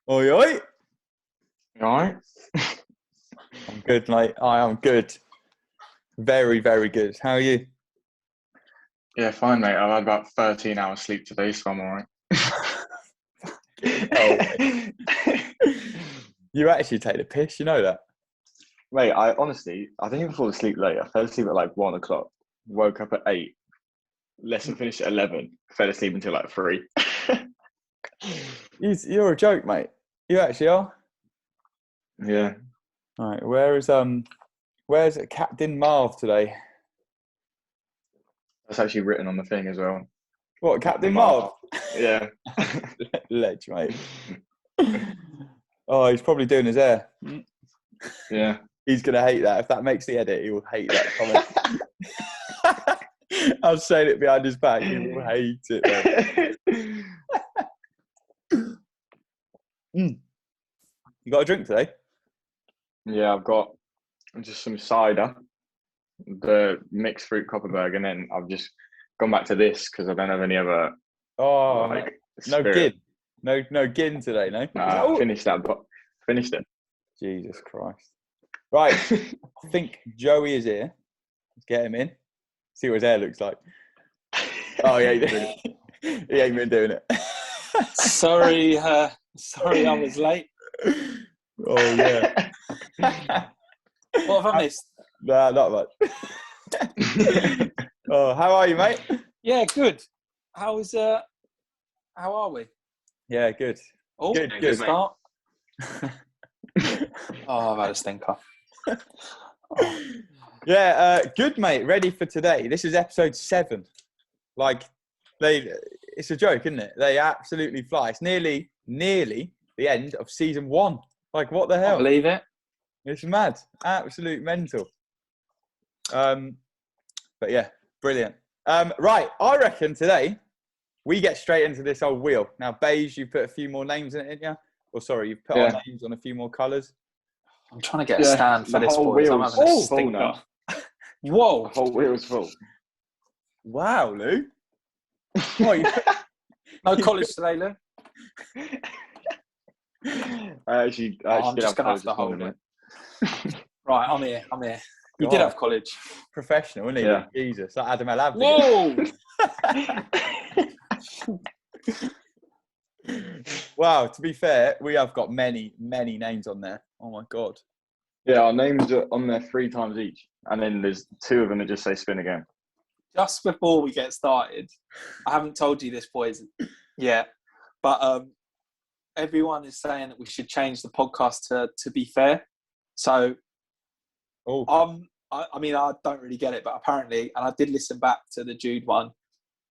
Oi, oi. You alright? I'm good, mate. I am good. Very, very good. How are you? Yeah, fine, mate. I've had about 13 hours sleep today, so I'm alright. You actually take the piss, you know that? Mate, I honestly think I fall asleep late. I fell asleep at like 1 o'clock, woke up at 8, lesson finished at 11, fell asleep until like 3. You're a joke, mate. You actually are. Yeah. All right. Where's Captain Marv today? That's actually written on the thing as well. What, Captain Marv? Yeah. Ledge, mate. Oh, he's probably doing his hair. Yeah. He's going to hate that. If that makes the edit, he will hate that comment. I was saying it behind his back. He will hate it, mate. You got a drink today? Yeah, I've got just some cider, the mixed fruit Copperberg, and then I've just gone back to this because I don't have any other No spirit. gin. No gin today, no? Nah, finished that, but finished it. Jesus Christ. Right, I think Joey is here. Let's get him in. See what his hair looks like. Oh, yeah, he ain't been doing it. Sorry, I was late. Oh, yeah. What have I missed? Nah, not much. Oh, how are you, mate? Yeah, good. How are we? Yeah, good. Oh, Good start. I've had a stinker. Yeah, good, mate. Ready for today. This is episode 7. It's a joke, isn't it? They absolutely fly. It's nearly the end of season 1. Like, what the hell? I believe it. It's mad. Absolute mental. But yeah, brilliant. Right, I reckon today we get straight into this old wheel. Now, Beige, you put a few more names in it, didn't you? Or sorry, you've put our names on a few more colours. I'm trying to get a stand for this, boys. I'm having a stinker. Whoa. The whole wheel's full. Wow, Lou. What, No college today, Lou? I'm just going to have to hold it. Right, I'm here. You did have college. Professional, isn't he? Yeah. Jesus, like Adam El Whoa! Wow, to be fair, we have got many, many names on there. Oh, my God. Yeah, our names are on there 3 times each. And then there's 2 of them that just say spin again. Just before we get started, I haven't told you this, boys, yet, but everyone is saying that we should change the podcast to be fair. So, I mean, I don't really get it, but apparently, and I did listen back to the Jude one,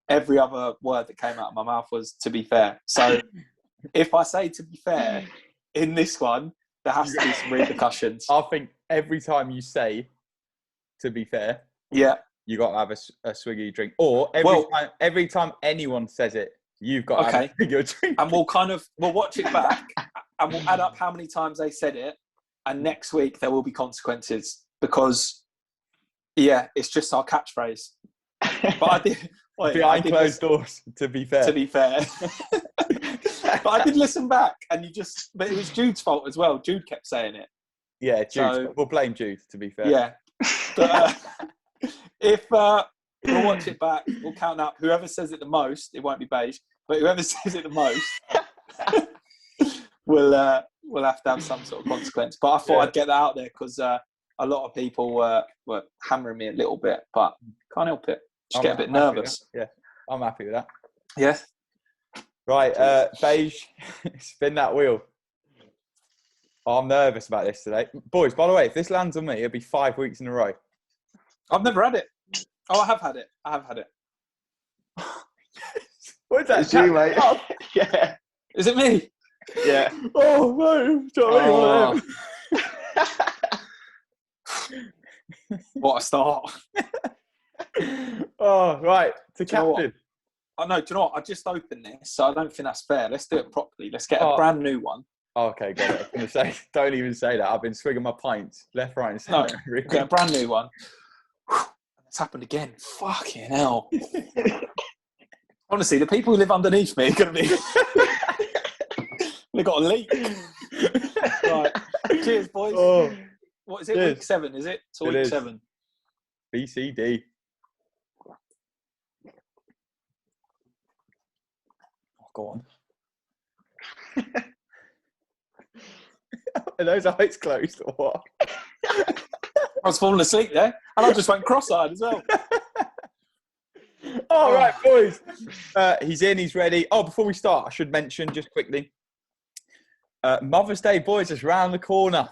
every other word that came out of my mouth was to be fair. So, if I say to be fair in this one, there has to be some repercussions. I think every time you say to be fair, yeah, you got to have a swiggy drink. Or every time anyone says it, you've got to have a swiggy drink. And we'll watch it back and we'll add up how many times they said it. And next week there will be consequences because, yeah, it's just our catchphrase. But I did behind closed doors. To be fair. To be fair. But I did listen back, and but it was Jude's fault as well. Jude kept saying it. Yeah, Jude. So, we'll blame Jude. To be fair. Yeah. But if we'll watch it back, we'll count up. Whoever says it the most, it won't be Beige, but whoever says it the most, we'll have to have some sort of consequence. But I thought I'd get that out there because a lot of people were hammering me a little bit, but can't help it. Just get a bit nervous. Yeah, I'm happy with that. Yeah. Right, Beige, spin that wheel. Oh, I'm nervous about this today. Boys, by the way, if this lands on me, it'll be 5 weeks in a row. I've never had it. Oh, I have had it. What's that? It's you, mate. Oh. Yeah. Is it me? Yeah. Oh, no. Sorry. What a start. Oh, right. To captain. Oh, no, do you know what? I just opened this, so I don't think that's fair. Let's do it properly. Let's get a brand new one. Oh, okay, got it. I was going to say, don't even say that. I've been swigging my pints left, right, and centre. No, get a brand new one. It's happened again. Fucking hell. Honestly, the people who live underneath me are going to be... They got a leak. Right. Cheers, boys. Oh, What is it? cheers. Week 7, is it? So It week is. 7. BCD. Oh, go on. Are those eyes closed or what? I was falling asleep there, and I just went cross-eyed as well. All right, boys. He's in. He's ready. Oh, before we start, I should mention just quickly. Mother's Day, boys, is round the corner.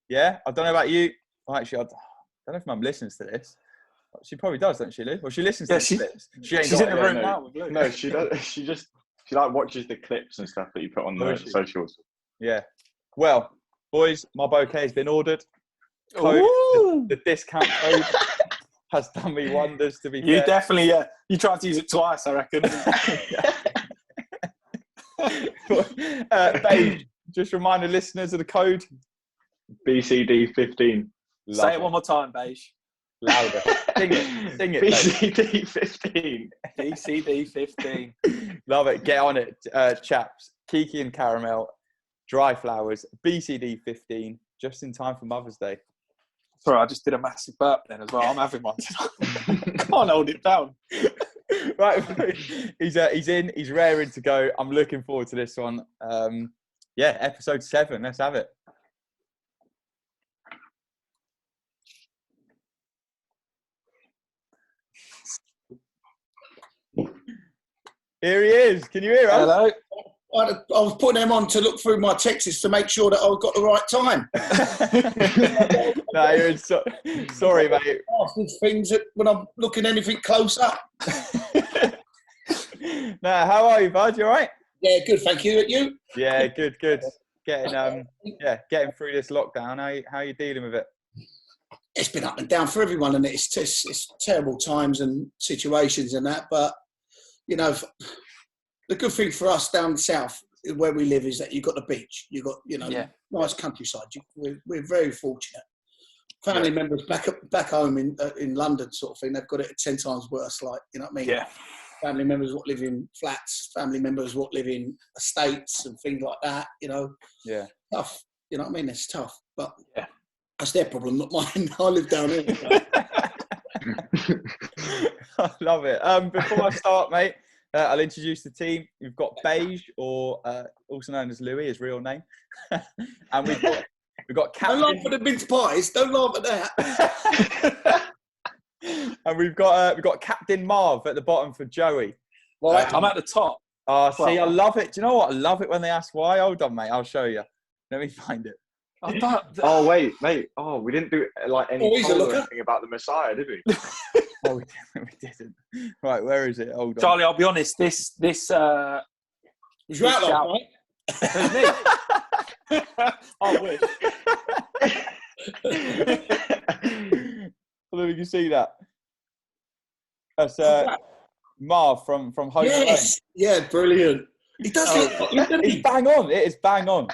Yeah, I don't know about you. Well, actually, I don't know if Mum listens to this. She probably does, doesn't she, Lou? Well, she listens to the clips. She's in the room now with Lou. No, she does. She like watches the clips and stuff that you put on the socials. Yeah. Well, boys, my bouquet has been ordered. The discount code has done me wonders, to be fair. You definitely, you tried to use it twice, I reckon. Beige, just remind the listeners of the code. BCD15. Say it one more time, Beige. Louder. Sing it. BCD15. BCD15. Love it. Get on it, chaps. Kiki and Caramel, Dry Flowers, BCD15, just in time for Mother's Day. Sorry, I just did a massive burp then as well. I'm having one. Can't hold it down. Right, he's in. He's raring to go. I'm looking forward to this one. Episode 7. Let's have it. Here he is. Can you hear us? Hello. I was putting them on to look through my texts to make sure that I've got the right time. No, you're sorry, mate. These things that when I'm looking anything close up. No, how are you, bud? You all right? Yeah, good. Thank you. You? Yeah, good. Getting through this lockdown. How you dealing with it? It's been up and down for everyone, and it's terrible times and situations and that. But you know, the good thing for us down south where we live is that you've got the beach. You've got nice countryside. We're very fortunate. Family members back home in London, sort of thing. They've got it 10 times worse. Like, you know what I mean? Yeah. Family members what live in flats. Family members what live in estates and things like that. You know. Yeah. Tough. You know what I mean? It's tough, but yeah, that's their problem, not mine. I live down here. I love it. Before I start, mate, I'll introduce the team. We've got Beige, or also known as Louis, his real name, and we've got Captain. Don't laugh at the mince pies. Don't laugh at that. And we've got Captain Marv at the bottom for Joey. Right. I'm at the top. See, I love it. Do you know what? I love it when they ask why. Hold on, mate. I'll show you. Let me find it. Oh wait, mate. Oh, we didn't do like any poll or anything about the Messiah, did we? Oh, we didn't. Right, where is it? Hold on. Charlie, I'll be honest. This was you out last night? Who's me? I wish. I don't know if you can see that. That's Marv from Home Alone. Yeah, brilliant. He does look like him, doesn't he? It's bang on. It is bang on.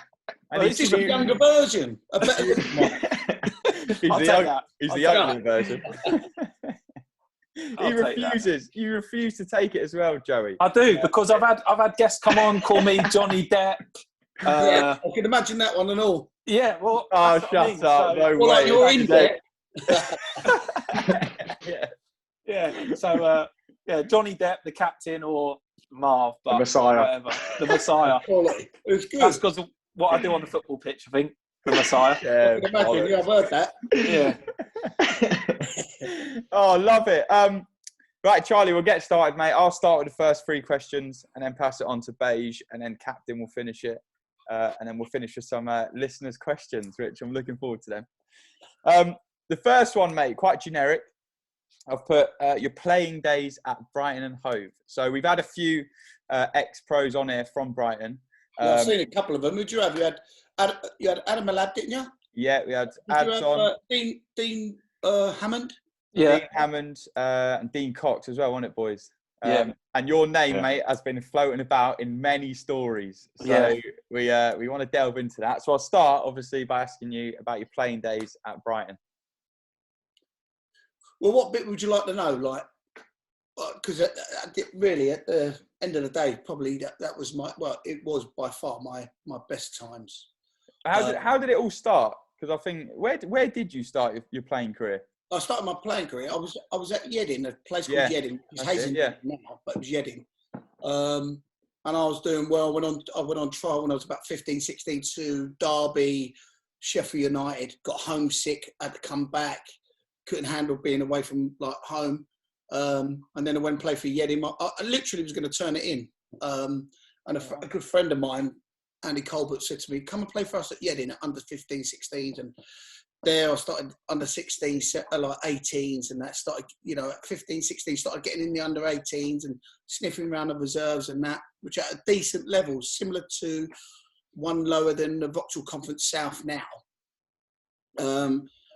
And It's just a younger version. A better He's the younger version. You refuse to take it as well, Joey. I do, because I've had guests come on, call me Johnny Depp. I can imagine that one and all. Yeah, well. Oh, shut up! No way. Like you're in there. Yeah. So, Johnny Depp, the captain, or Marv, but the Messiah. Whatever. The Messiah. It's good. That's because of what I do on the football pitch. I think the Messiah. Yeah, I can imagine. Yeah, I've heard that. Yeah. Oh, love it. Right, Charlie, we'll get started, mate. I'll start with the first 3 questions and then pass it on to Beige, and then Captain will finish it. And then we'll finish with some listeners' questions, which I'm looking forward to them. The first one, mate, quite generic. I've put your playing days at Brighton and Hove. So we've had a few ex-pros on here from Brighton. I've seen a couple of them. Who'd you have? You had Adam Malab, didn't you? Yeah, we had Ads on. Dean Hammond? Yeah. Dean Hammond and Dean Cox as well, wasn't it, boys? Yeah. And your name, mate, has been floating about in many stories. So we want to delve into that. So I'll start, obviously, by asking you about your playing days at Brighton. Well, what bit would you like to know? Like, because really at the end of the day, probably that was it was by far my best times. How did it all start? Because I think where did you start your playing career? I started my playing career. I was at Yedding, a place called Yedding. It's Hazing now, but it was Yedding. And I was doing well. I went on trial when I was about 15, 16 to Derby, Sheffield United. Got homesick, had to come back. Couldn't handle being away from home. And then I went and played for Yedding. I literally was going to turn it in. And a good friend of mine, Andy Colbert, said to me, "Come and play for us at Yedding at under 15, 16s." And there I started under 16s, like 18s, and that started, at 15, 16, started getting in the under 18s and sniffing around the reserves and that, which are at a decent level, similar to one lower than the Vauxhall Conference South now.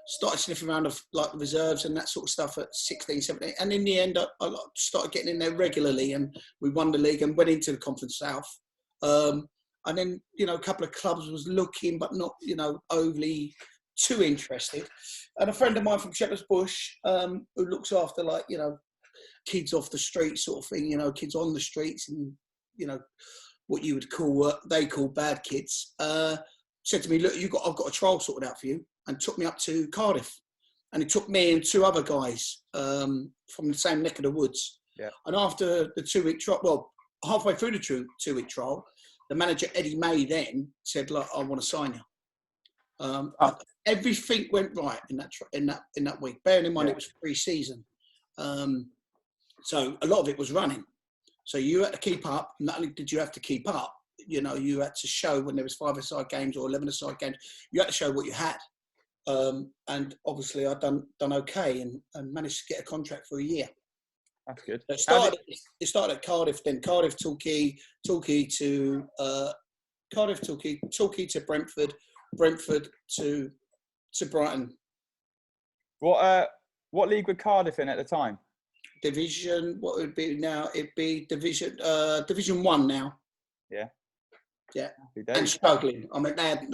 Started sniffing around the reserves and that sort of stuff at 16, 17. And in the end, I started getting in there regularly, and we won the league and went into the Conference South. And then, a couple of clubs was looking, but not, overly too interested. And a friend of mine from Shepherd's Bush, who looks after kids off the street sort of thing, kids on the streets and, what you would call, they call bad kids, said to me, "Look, I've got a trial sorted out for you," and took me up to Cardiff. And he took me and two other guys from the same neck of the woods. Yeah. And after the 2-week trial, halfway through the 2-week trial, the manager, Eddie May, then said, "Look, I want to sign you." Everything went right in that week. Bearing in mind it was pre-season, so a lot of it was running. So you had to keep up. Not only did you have to keep up, you had to show when there was 5-a-side games or 11-a-side games. You had to show what you had, and obviously I'd done okay and managed to get a contract for a year. That's good. So it started at Cardiff, then Cardiff, Torquay to Cardiff, Torquay to Brentford to Brighton. What league were Cardiff in at the time? Division. What would it be now? It'd be Division 1 now. Yeah. Yeah. And struggling. I mean, they had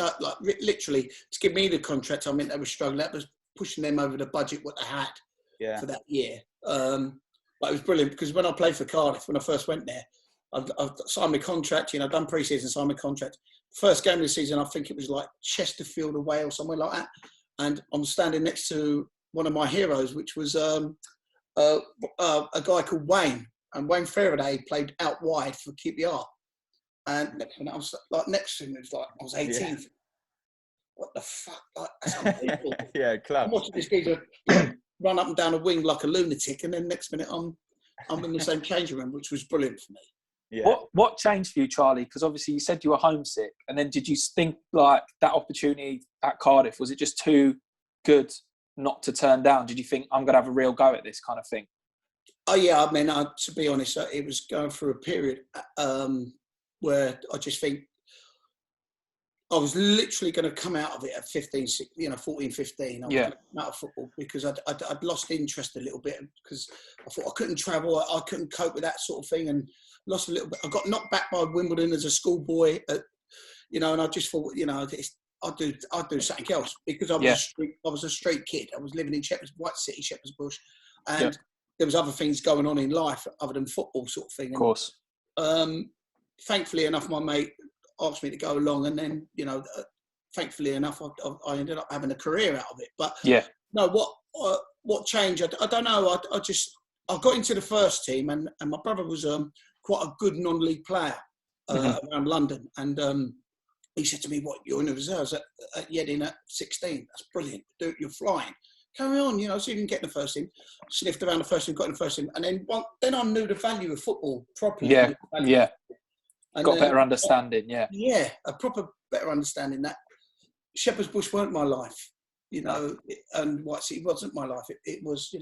literally to give me the contract. I mean, they were struggling. That was pushing them over the budget what they had for that year. But it was brilliant because when I played for Cardiff, when I first went there, I signed my contract. Done pre-season, signed my contract. First game of the season, I think it was like Chesterfield away or somewhere like that. And I'm standing next to one of my heroes, which was a guy called Wayne. And Wayne Faraday played out wide for QPR. And I was next to him, it was like I was 18. Yeah. What the fuck? That's unbelievable. Yeah, club. I'm watching this geezer run up and down a wing like a lunatic, and then next minute I'm in the same changing room, which was brilliant for me. Yeah. What changed for you, Charlie? Because obviously you said you were homesick, and then did you think that opportunity at Cardiff, was it just too good not to turn down? Did you think, I'm going to have a real go at this kind of thing? Oh yeah, I mean, to be honest, it was going through a period where I just think I was literally going to come out of it at 15, 14, 15. I was going to come out of football because I'd lost interest a little bit because I thought I couldn't travel, I couldn't cope with that sort of thing, and lost a little bit. I got knocked back by Wimbledon as a schoolboy, and I just thought, I'd do something else because I was a street kid. I was living in White City, Shepherd's Bush, and there was other things going on in life other than football, sort of thing. Of course. Thankfully enough, my mate asked me to go along, and then thankfully enough, I ended up having a career out of it. But no, what changed? I don't know. I got into the first team, and my brother was quite a good non-league player around London, and he said to me, "What, you're in the reserves at Yedding at 16? That's brilliant. You're flying. Carry on, so you can get in the first team." Sniffed around the first team, got in the first team, and then I knew the value of football properly. Yeah. And got a better understanding, Yeah, a proper better understanding that Shepherd's Bush weren't my life, and White City wasn't my life. It was,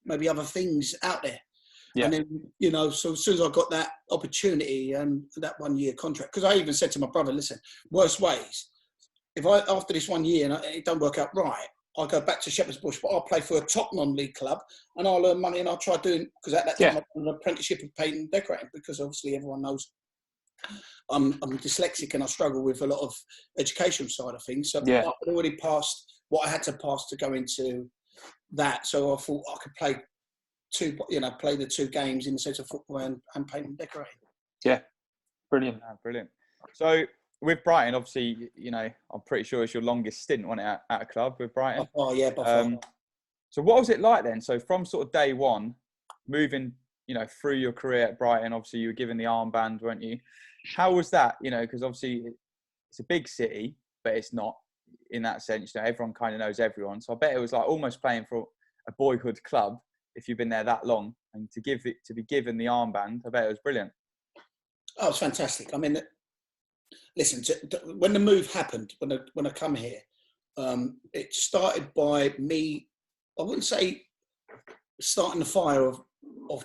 maybe other things out there. Yeah. And then, so as soon as I got that opportunity and that 1 year contract, because I even said to my brother, listen, worst ways, if after this 1 year and it don't work out right, I'll go back to Shepherd's Bush, but I'll play for a top non-league club and I'll earn money and I'll try doing, because at that time I did an apprenticeship of painting and decorating, because obviously everyone knows I'm dyslexic and I struggle with a lot of education side of things. So I'd already passed what I had to pass to go into that. So I thought I could play play the 2 games in the sense of football and paint and decorating. Yeah, brilliant. Brilliant. So with Brighton, obviously, I'm pretty sure it's your longest stint, wasn't it, at a club with Brighton? Oh yeah, by far. So what was it like then? So from sort of day one, moving, through your career at Brighton, obviously you were given the armband, weren't you? How was that? Because obviously it's a big city, but it's not in that sense. Everyone kind of knows everyone. So I bet it was like almost playing for a boyhood club if you've been there that long, and to be given the armband, I bet it was brilliant. Oh, it's fantastic. I mean, listen, when the move happened, when I come here, it started by me. I wouldn't say starting the fire of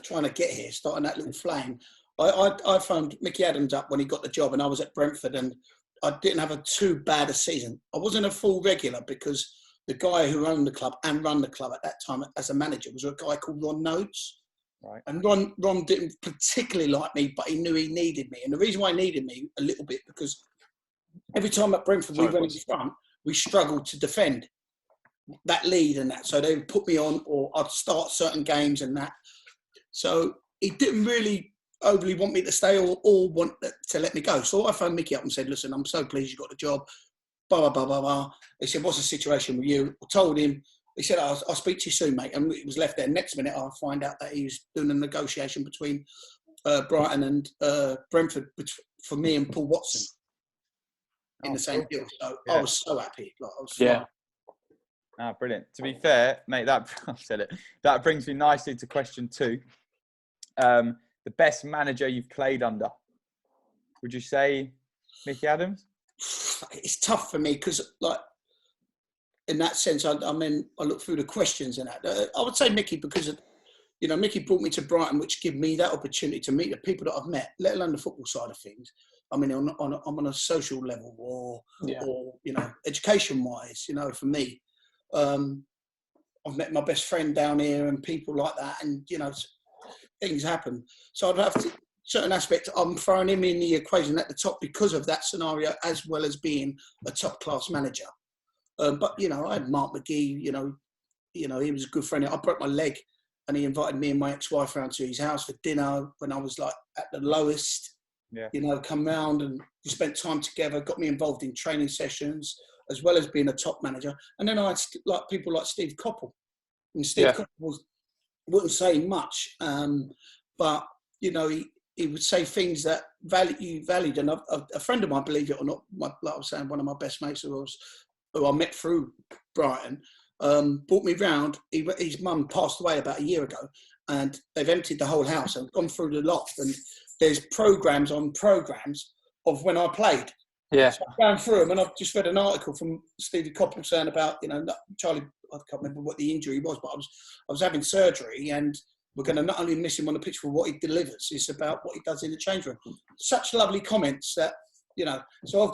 trying to get here, starting that little flame. I phoned Mickey Adams up when he got the job, and I was at Brentford, and I didn't have too bad a season. I wasn't a full regular because the guy who owned the club and run the club at that time as a manager was a guy called Ron Nodes. Right. And Ron didn't particularly like me, but he knew he needed me. And the reason why he needed me a little bit, because every time at Brentford we went in front, we struggled to defend that lead and that. So they would put me on, or I'd start certain games and that. So he didn't really overly want me to stay or want to let me go. So I phoned Mickey up and said, listen, I'm so pleased you got the job. Blah, blah, blah, blah, blah. He said, what's the situation with you? I told him. He said, I'll speak to you soon, mate. And it was left there. Next minute, I'll find out that he was doing a negotiation between Brighton and Brentford for me and Paul Watson in the same deal. So I was so happy. Brilliant. To be fair, mate, I've said it. That brings me nicely to question 2. The best manager you've played under? Would you say Mickey Adams? It's tough for me because, in that sense, I look through the questions and that. I would say Mickey because, Mickey brought me to Brighton, which gave me that opportunity to meet the people that I've met, let alone the football side of things. I mean, on a social level or education-wise, for me. I've met my best friend down here and people like that, and, things happen. So I'd have to, certain aspects, I'm throwing him in the equation at the top because of that scenario, as well as being a top-class manager. But, I had Mark McGee, he was a good friend. I broke my leg and he invited me and my ex-wife round to his house for dinner when I was at the lowest, come round, and we spent time together, got me involved in training sessions as well as being a top manager. And then I had people like Steve Coppell. And Steve Coppell wouldn't say much, but, he would say things that you valued. And a friend of mine, believe it or not, like I was saying, one of my best mates who I met through Brighton, brought me round. His mum passed away about a year ago, and they've emptied the whole house and gone through the loft, and there's programs of when I played. Yeah. So I've gone through them, and I've just read an article from Stevie Coppell saying about, Charlie, I can't remember what the injury was, but I was having surgery, and we're going to not only miss him on the pitch for what he delivers, it's about what he does in the change room. Such lovely comments that, so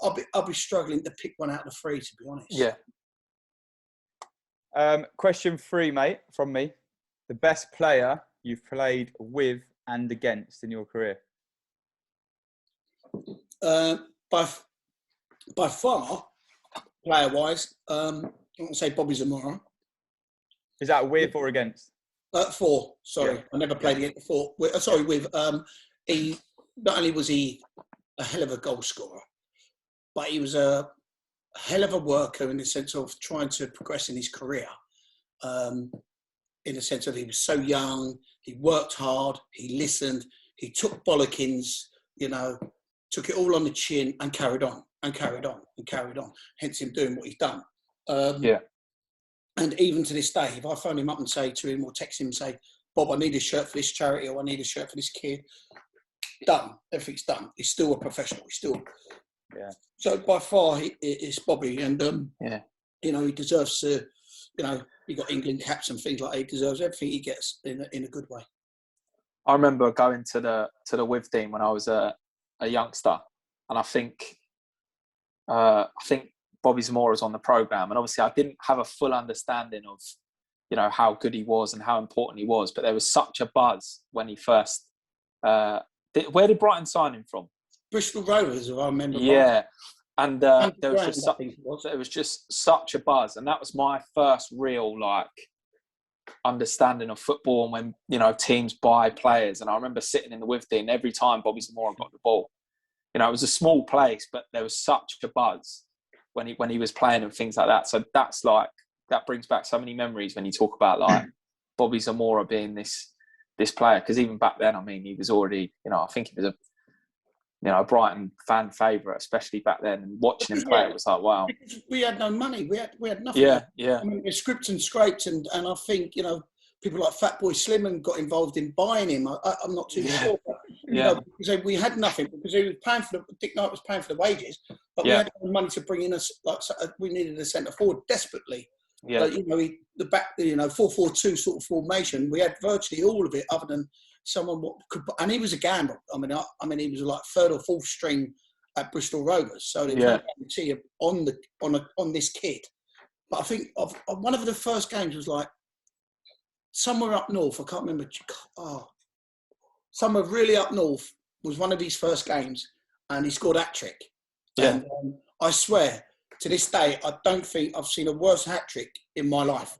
I'll be struggling to pick one out of the 3, to be honest. Yeah. Question 3, mate, from me. The best player you've played with and against in your career? By far, player-wise, I won't say Bobby Zamora. Is that with or against? 4, sorry. Yeah. I never played against 4. With. He, not only was he a hell of a goal scorer, but he was a hell of a worker in the sense of trying to progress in his career. In the sense of he was so young, he worked hard, he listened, he took bollockings, took it all on the chin and carried on and carried on and carried on. Hence him doing what he's done. And even to this day, if I phone him up and say to him or text him and say, Bob, I need a shirt for this charity or I need a shirt for this kid, done. Everything's done. He's still a professional. He's still... Yeah. So by far, it's Bobby. And, he deserves to... he got England caps and things like that. He deserves everything he gets in a good way. I remember going to the WIV team when I was a youngster, and I think Bobby Zamora was on the programme, and obviously I didn't have a full understanding of how good he was and how important he was, but there was such a buzz when he first where did Brighton sign him from? Bristol Rovers, if I remember. Yeah. And there was just such a buzz, and that was my first real understanding of football and when, you know, teams buy players. And I remember sitting in the Withdean and every time Bobby Zamora got the ball, you know, it was a small place, but there was such a buzz when he was playing and things like that. So that's like, that brings back so many memories when you talk about like Bobby Zamora being this player. Because even back then, I mean, he was already, you know, I think he was a Brighton fan favourite, especially back then. And watching him play, it was like, wow. Because we had no money. We had nothing. Yeah. I mean, we scripts and scrapes, and I think, you know, people like Fatboy Slim got involved in buying him. I'm not too sure. But, you know, because we had nothing, because he was paying for Dick Knight was paying for the wages, but we had no money to bring in we needed a centre forward desperately. Yeah. But, you know, the back, you know, 4-4-2 sort of formation, we had virtually all of it, other than someone what could, and he was a gamble. I mean, he was like third or fourth string at Bristol Rovers, so there was no guarantee on this kid. But I think one of the first games was like somewhere up north. I can't remember. Somewhere really up north was one of his first games, and he scored a hat-trick. Yeah. And I swear, to this day, I don't think I've seen a worse hat-trick in my life.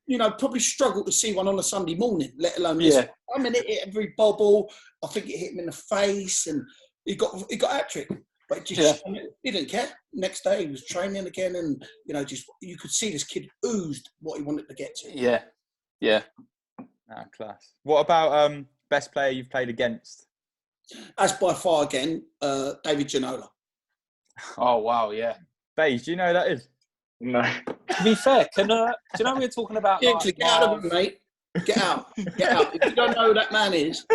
You know, probably struggle to see one on a Sunday morning, let alone this. I mean, it hit every bobble. I think it hit him in the face, and he got a hat-trick. But just, he didn't care. Next day, he was training again, and, you know, just you could see this kid oozed what he wanted to get to. Yeah. Ah, class. What about best player you've played against? As by far again, David Ginola. Oh wow, yeah. Beige, do you know who that is? No. To be fair, do you know we were talking about? Like, get out of it, mate. Get out. If you don't know who that man is,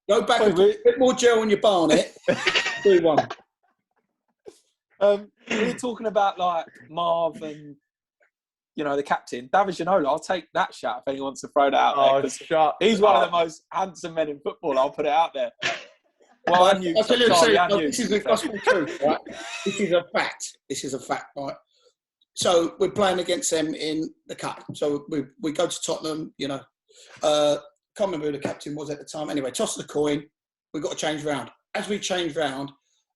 go back and put a bit more gel on your barnet. Do one. We were talking about like Marv and, you know, the captain, David Ginola. I'll take that shout if anyone wants to throw that out there. He's one of the most handsome men in football. I'll put it out there. Well, I'll tell you the truth. This is the gospel truth, right? This is a fact, right? So we're playing against them in the cup. So we go to Tottenham, you know. Can't remember who the captain was at the time. Anyway, toss the coin. We've got to change round. As we changed round,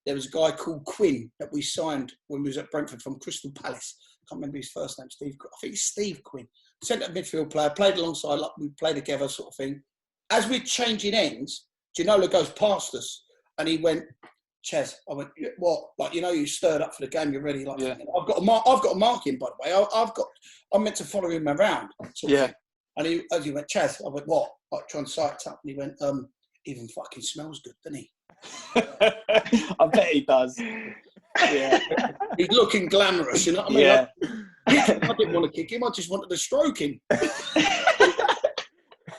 there was a guy called Quinn that we signed when we was at Brentford from Crystal Palace. Can't remember his first name, Steve. I think it's Steve Quinn. Centre midfield player, played alongside, like we played together, sort of thing. As we're changing ends, Ginola goes past us, and he went, "Chez." I went, "What? Like, you know, you stirred up for the game. You're ready." Like, I've got to mark him, by the way. I'm meant to follow him around. And as he went, "Chez," I went, "What?" Like, trying to sight up, and he went, "Even fucking smells good, doesn't he?" I bet he does. Yeah. He's looking glamorous, you know what I mean? Yeah. I didn't want to kick him. I just wanted to stroke him.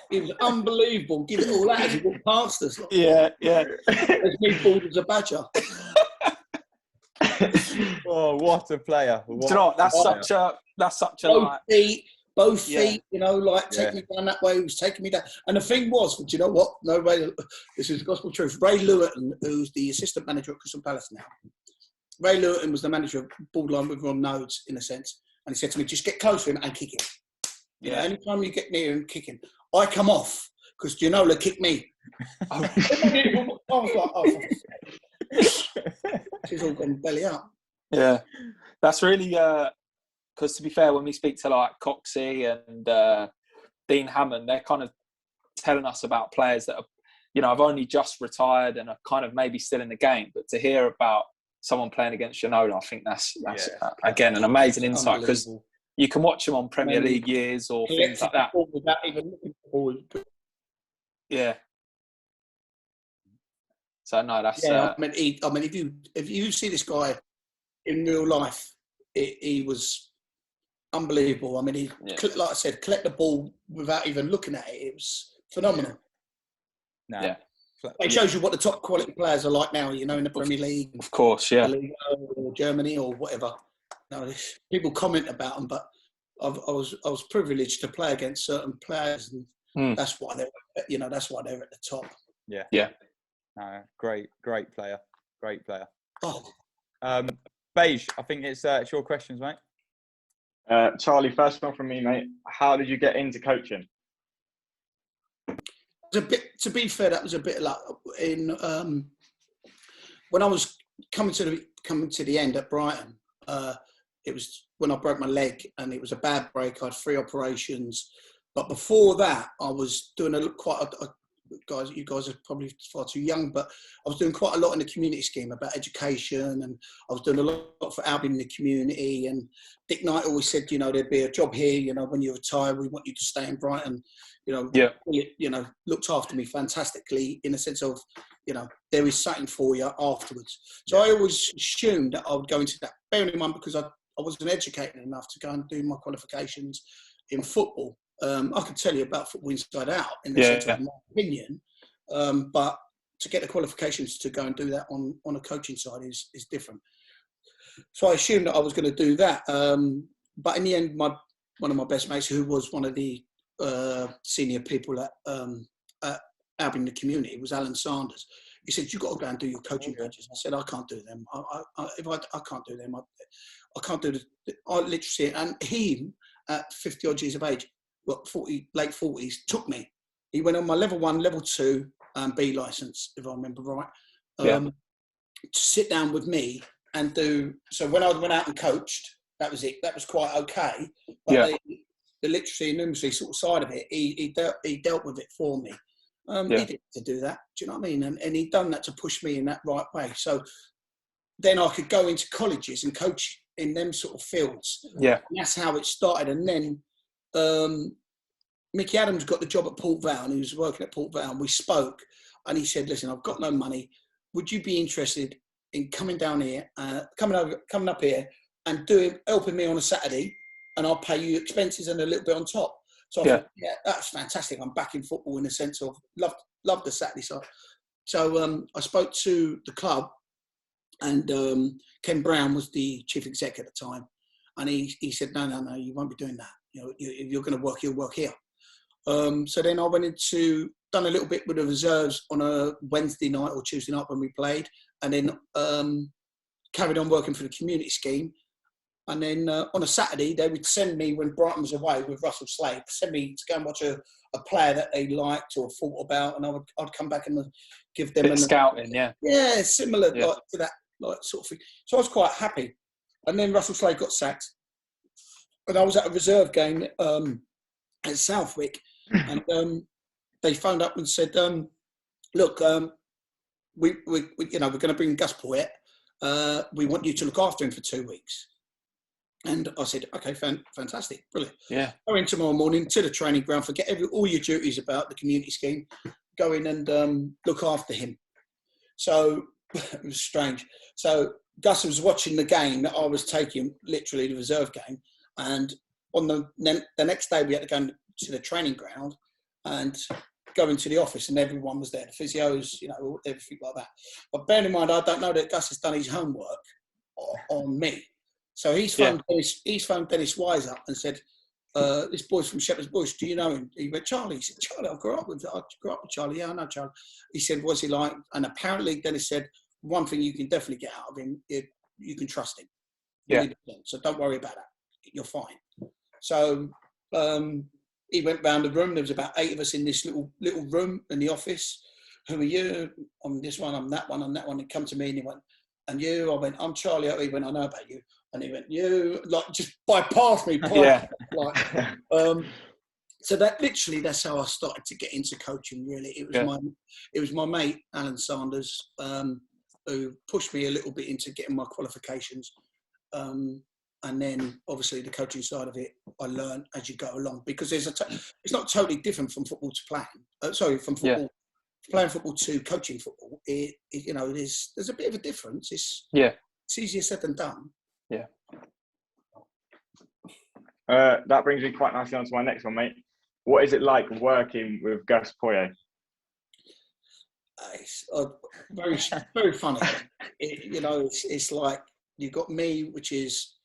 He was unbelievable. Give it all out as he walked past us. Like, as me bald as a badger. Oh, what a player! Do you know what? That's such a both feet, you know, like take me down that way. He was taking me down. And the thing was, do you know what? No, this is the gospel truth. Ray Lewitton, who's the assistant manager at Crystal Palace now. Ray Lewitton was the manager of borderline with Ron Nodes, in a sense. And he said to me, just get close to him and kick him. You know, anytime you get near him, kick him. I come off because Ginola kicked me. I was like, oh, she's all gone belly up. Yeah. That's really, because to be fair, when we speak to like Coxey and Dean Hammond, they're kind of telling us about players that are, you know, have only just retired and are kind of maybe still in the game. But to hear about someone playing against Ginola, I think that's again an amazing insight, because you can watch them on Premier League years or things like that. Without even looking forward. Yeah. So no, that's. I mean, if you see this guy in real life, he was unbelievable. I mean, like I said, collect the ball without even looking at it. It was phenomenal. No. Yeah. It shows you what the top quality players are like now, you know, in the Premier League. Of course, yeah. Or Germany or whatever. No, people comment about them, but I was privileged to play against certain players, and that's why they're at the top. Yeah. Great player. Oh. Beige, I think it's your questions, mate. Charlie, first one from me, mate. How did you get into coaching? To be fair, that was a bit like in when I was coming to the end at Brighton. It was when I broke my leg, and it was a bad break. I had 3 operations. But before that, I was doing guys, you guys are probably far too young, but I was doing quite a lot in the community scheme about education, and I was doing a lot for Albion in the community. And Dick Knight always said, there'd be a job here, when you retire, we want you to stay in Brighton. Looked after me fantastically in the sense of, there is something for you afterwards. So I always assumed that I would go into that, bearing in mind because I wasn't educated enough to go and do my qualifications in football. I could tell you about football inside out in the sense of my opinion, but to get the qualifications to go and do that on a coaching side is different. So I assumed that I was going to do that. But in the end, one of my best mates, who was one of the senior people at Albion in the community, was Alan Sanders. He said, "You've got to go and do your coaching badges." I said, "I can't do them. I can't do them. I can't do the. I literally," and he, at 50 odd years of age, late 40s, took me. He went on my level 1, level 2 B licence, if I remember right, to sit down with me and do. So when I went out and coached, that was it. That was quite okay. But the literacy and numeracy sort of side of it, he dealt with it for me. He didn't to do that. Do you know what I mean? And he'd done that to push me in that right way. So then I could go into colleges and coach in them sort of fields. Yeah, and that's how it started. And then Mickey Adams got the job at Port Vale, and he was working at Port Vale, and we spoke, and he said, "Listen, I've got no money. Would you be interested in coming down here, coming up here and helping me on a Saturday, and I'll pay you expenses and a little bit on top?" So I thought, yeah, that's fantastic. I'm back in football in the sense of love the Saturday side. So I spoke to the club, and Ken Brown was the chief exec at the time, and he said, no, you won't be doing that. If you're going to work, you'll work here. So then I went done a little bit with the reserves on a Wednesday night or Tuesday night when we played, and then carried on working for the community scheme. And then on a Saturday, they would send me, when Brighton was away with Russell Slade, send me to go and watch a player that they liked or thought about, and I'd come back and give them scouting, similar like to that sort of thing. So I was quite happy. And then Russell Slade got sacked, and I was at a reserve game at Southwick, and they phoned up and said, "Look, we're going to bring Gus Poyet. We want you to look after him for 2 weeks." And I said, "Okay, fantastic, brilliant. Yeah, go in tomorrow morning to the training ground, forget all your duties about the community scheme, go in and look after him." So it was strange. So Gus was watching the game that I was taking, literally the reserve game, and on the next day we had to go to the training ground and go into the office, and everyone was there, the physios, everything like that. But bear in mind, I don't know that Gus has done his homework on me. So he's phoned Dennis Wise up and said, "This boy's from Shepherd's Bush. Do you know him?" He went, "Charlie." He said, "Charlie, I grew up with Charlie. Yeah, I know Charlie." He said, "What's he like?" And apparently Dennis said, "One thing you can definitely get out of him, you can trust him. Yeah. So don't worry about that. You're fine." So he went round the room. There was about 8 of us in this little room in the office. "Who are you?" "I'm this one, I'm that one, I'm that one." He come to me and he went, "And you?" I went, "I'm Charlie Oatway." He went, "I know about you." And he went, "You," like just bypassed me. So that's how I started to get into coaching. Really, it was my mate Alan Sanders who pushed me a little bit into getting my qualifications, and then obviously the coaching side of it I learned as you go along, because it's not totally different from football to playing. From football. Playing football to coaching football, there's a bit of a difference. It's easier said than done. Yeah. That brings me quite nicely on to my next one, mate. What is it like working with Gus Poyet? It's very, very funny. It's like you've got me, which is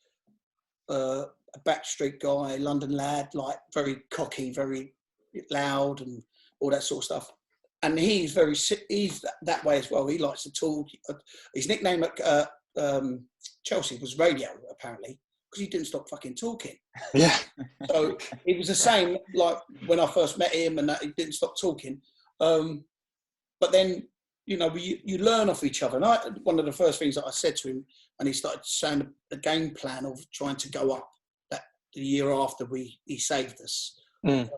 a backstreet guy, London lad, like very cocky, very loud, and all that sort of stuff. And he's that way as well. He likes to talk. His nickname at Chelsea was Radio, apparently, because he didn't stop fucking talking. Yeah. So it was the same like when I first met him, and that he didn't stop talking. But then you learn off each other. And one of the first things that I said to him, and he started saying the game plan of trying to go up the year after he saved us. He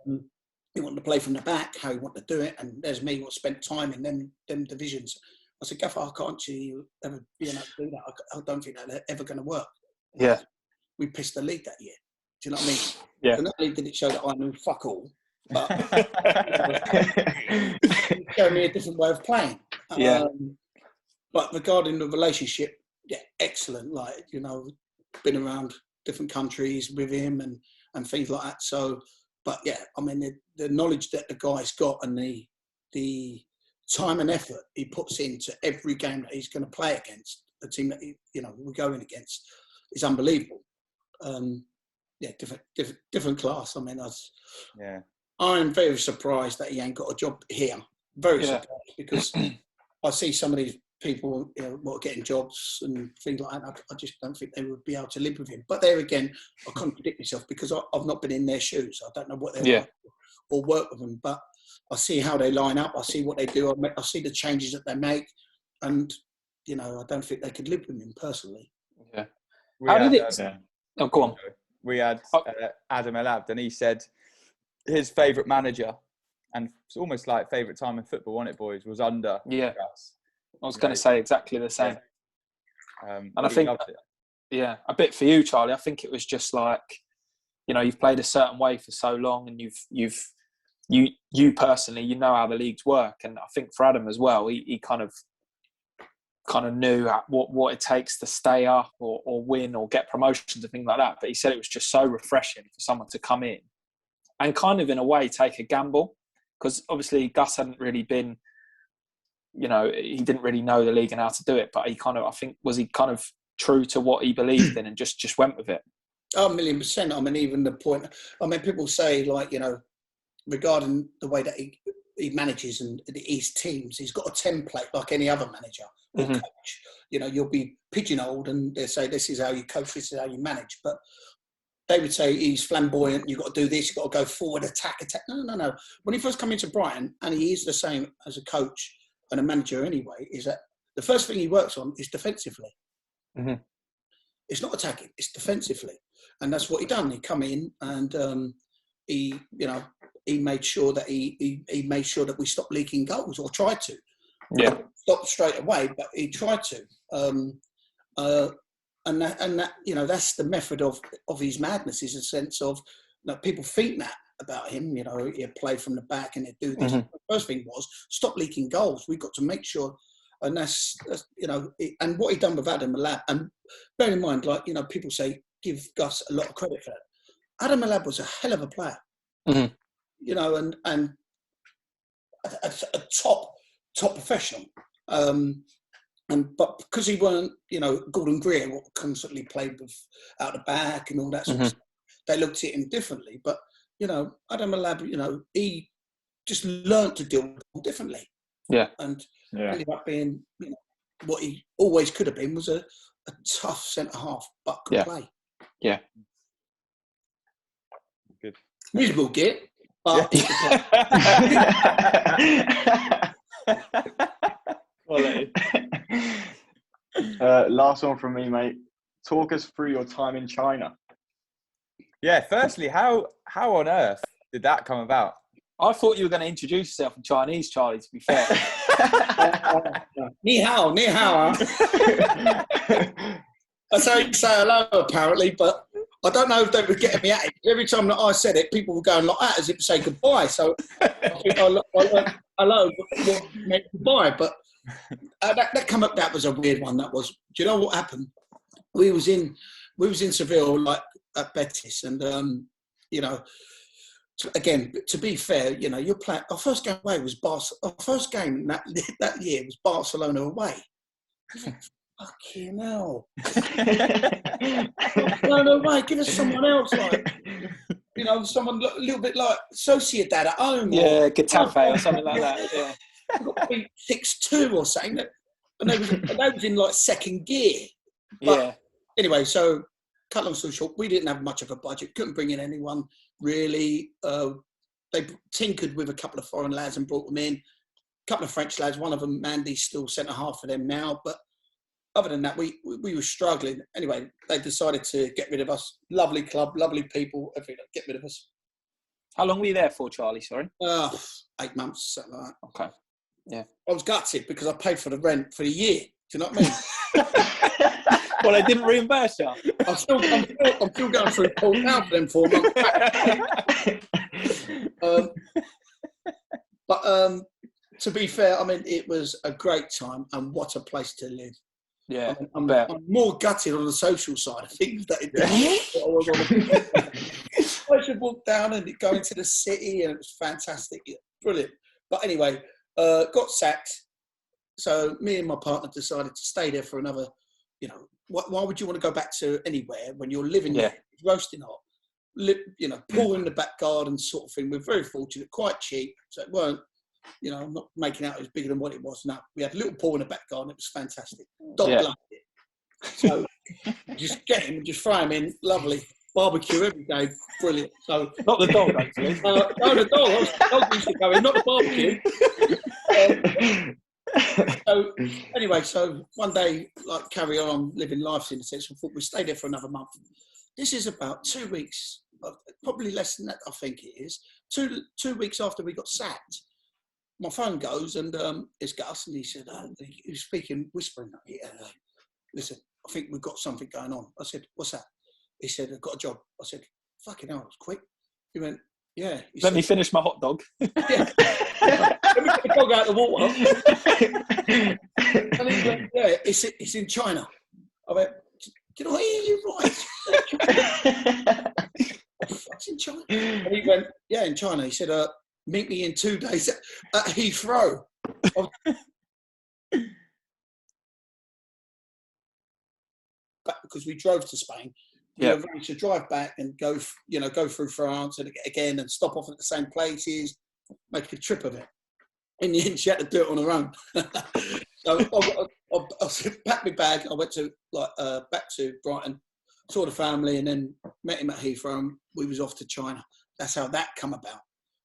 wanted to play from the back, how he wanted to do it, and there's me what spent time in them divisions. I said, Gaffer, I can't see you ever being able to do that. I don't think that's ever going to work. Yeah. We pissed the league that year. Do you know what I mean? Yeah. So not only did it show that I knew fuck all, but it showed me a different way of playing. Yeah. But regarding the relationship, yeah, excellent. Been around different countries with him and things like that. So, but yeah, I mean, the knowledge that the guy's got and the time and effort he puts into every game that he's going to play against, the team that we're going against, is unbelievable. Yeah, different class. I mean, I'm very surprised that he ain't got a job here. Very surprised, because I see some of these people what are getting jobs and things like that. I just don't think they would be able to live with him. But there again, I contradict myself because I've not been in their shoes. I don't know what they're like or work with them. But I see how they line up. I see what they do. I see the changes that they make, and I don't think they could live with him personally. Yeah. How did it? Oh, go on. We had Adam El Abd, and he said his favourite manager, and it's almost like favourite time in football, wasn't it, boys? Was under us. I was going to say exactly the same. And I think, a bit for you, Charlie. I think it was just like, you've played a certain way for so long, and you personally, how the leagues work. And I think for Adam as well, he kind of knew what it takes to stay up or win or get promotions and things like that. But he said it was just so refreshing for someone to come in and kind of in a way take a gamble, because obviously Gus hadn't really been, he didn't really know the league and how to do it. But was he kind of true to what he believed in and just went with it? Oh, 1,000,000%. I mean, even the point. I mean, people say regarding the way that he manages and his teams, he's got a template like any other manager or coach. You'll be pigeonholed and they say this is how you coach, this is how you manage. But they would say he's flamboyant. You've got to do this. You've got to go forward, attack. No. When he first came into Brighton, and he is the same as a coach and a manager anyway, is that the first thing he works on is defensively. Mm-hmm. It's not attacking; it's defensively, and that's what he done. He come in and he made sure that he made sure that we stopped leaking goals, or tried to. Yeah. Stopped straight away, but he tried to. And that that's the method of his madness, is a sense of people think that about him. He'd play from the back and he'd do this. Mm-hmm. The first thing was stop leaking goals. We've got to make sure, and that's and what he done with Adam El Abd. And bear in mind, people say give Gus a lot of credit for that. Adam El Abd was a hell of a player. Mm-hmm. And a top professional. But because he weren't, Gordon Greer, what constantly played with out the back and all that sort of stuff, they looked at him differently. But Adam El Abd, he just learnt to deal with them differently. Yeah, and ended up being what he always could have been, was a tough centre half, but could play. Yeah, good. Miserable git, but. Last one from me, mate. Talk us through your time in China. Yeah, firstly, how on earth did that come about? I thought you were going to introduce yourself in Chinese, Charlie, to be fair. Ni hao, ni hao. That's how you say hello, apparently, but I don't know if they were getting me at it. Every time that I said it, people were going like that as if to say goodbye. So I think I learned hello, what meant goodbye. But that come up. That was a weird one. That was. Do you know what happened? We was in Seville, like at Betis, and again, to be fair, you're playing. Our first game away was Our first game that year was Barcelona away. Fucking hell! No way. Give us someone else, someone a little bit like Sociedad at home. Yeah, Getafe or something like that. Yeah. Got beat 6-2 or something, and they was in like second gear. But anyway, so cut long story short, we didn't have much of a budget. Couldn't bring in anyone really. They tinkered with a couple of foreign lads and brought them in. couple of French lads. One of them, Mandy's still centre half for them now. But other than that, we were struggling. Anyway, they decided to get rid of us. Lovely club, lovely people. Everything, get rid of us. How long were you there for, Charlie? Sorry. 8 months, something like that. Okay. Yeah. I was gutted because I paid for the rent for the year. Do you know what I mean? Well, they didn't reimburse you. I'm still going through Paul now for them 4 months back. But to be fair, I mean, it was a great time, and what a place to live. Yeah, I'm more gutted on the social side of things that I should walk down and go into the city, and it was fantastic, brilliant. But anyway, got sacked. So me and my partner decided to stay there for another. You know, why would you want to go back to anywhere when you're living there, roasting hot, you know, pool in the back garden sort of thing. We're very fortunate, quite cheap, so it weren't. You know, I'm not making out it was bigger than what it was. No, we had a little pool in the back garden. It was fantastic. Dog loved it. So just get him, just fry him in. Lovely. Barbecue every day. Brilliant. So not the dog, actually. No, the dog. The dog used to go in, not the barbecue. So anyway, so one day, like, carry on living life in a sense. I thought we'd stay there for another month. This is about 2 weeks, probably less than that, I think it is. Two weeks after we got sacked. My phone goes and it's Gus, and he said, he was speaking, whispering, listen, I think we've got something going on. I said, what's that? He said, I've got a job. I said, fucking hell, it was quick. He went, yeah. Let me finish my hot dog. Yeah. Let me get the dog out of the water. And he went, yeah, it's in China. I went, did I hear you right? It's in China. And he went, yeah, in China. He said, meet me in 2 days at Heathrow. Because we drove to Spain. We arranged to drive back and go through France and again and stop off at the same places, make a trip of it. In the end, she had to do it on her own. So I packed my bag. I went to back to Brighton, saw the family, and then met him at Heathrow. And we was off to China. That's how that come about.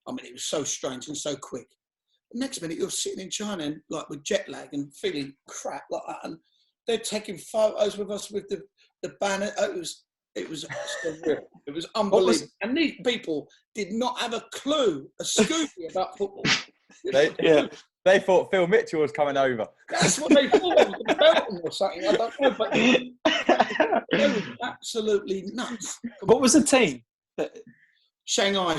I mean, it was so strange and so quick. The next minute, you're sitting in China and like with jet lag and feeling crap like that, and they're taking photos with us with the banner. It was surreal. It was unbelievable. And these people did not have a clue, a Scooby about football. They thought Phil Mitchell was coming over. That's what they thought. It was Belton or something. I don't know, but they were absolutely nuts. What was the team? Shanghai,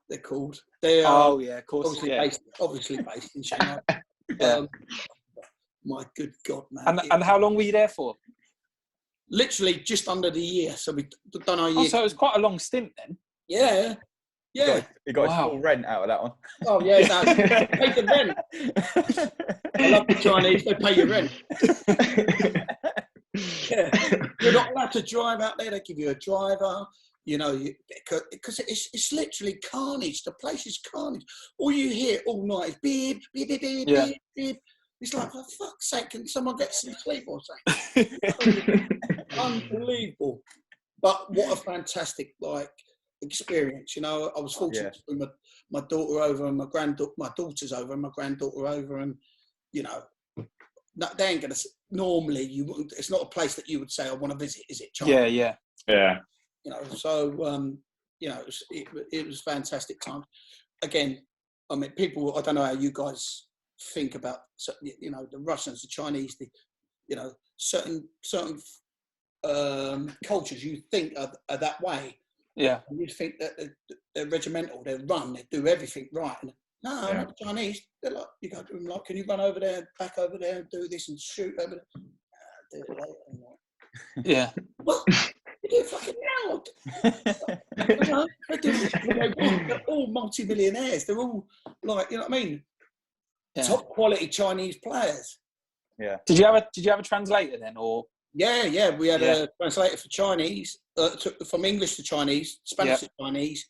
they're called. They are, of course. Obviously based in Shanghai. My good God, man. And how long were you there for? Literally just under the year. So we've done our year. So it was quite a long stint then. Yeah. Yeah. You got his full rent out of that one. Oh, yeah. No, pay the rent. I love the Chinese. They pay your rent. Yeah. You're not allowed to drive out there. They give you a driver. You know, because it's literally carnage. The place is carnage. All you hear all night is beep, beep, beep, beep, beep, beep. It's like, for fuck's sake, can someone get some sleep or something? Unbelievable. But what a fantastic, experience. You know, I was fortunate to bring my daughter over and my daughter's over and my granddaughter over, and, you know, they ain't going to, normally, it's not a place that you would say, I want to visit, is it, China? Yeah. You know, so, you know, it was fantastic time. Again, I mean, people, I don't know how you guys think about, you know, the Russians, the Chinese, you know, certain cultures you think are that way. Yeah. And you think that they're regimental, they run, they do everything right. And, no, not the Chinese. They're like, you go to them like, can you run over there, back over there and do this and shoot over there? Do it later. Yeah. Well, you do it fucking now. They're all multi-millionaires. They're all like, you know what I mean? Yeah. Top quality Chinese players. Yeah. Did you have a translator then, or? Yeah. We had a translator for Chinese, from English to Chinese, Spanish to Chinese,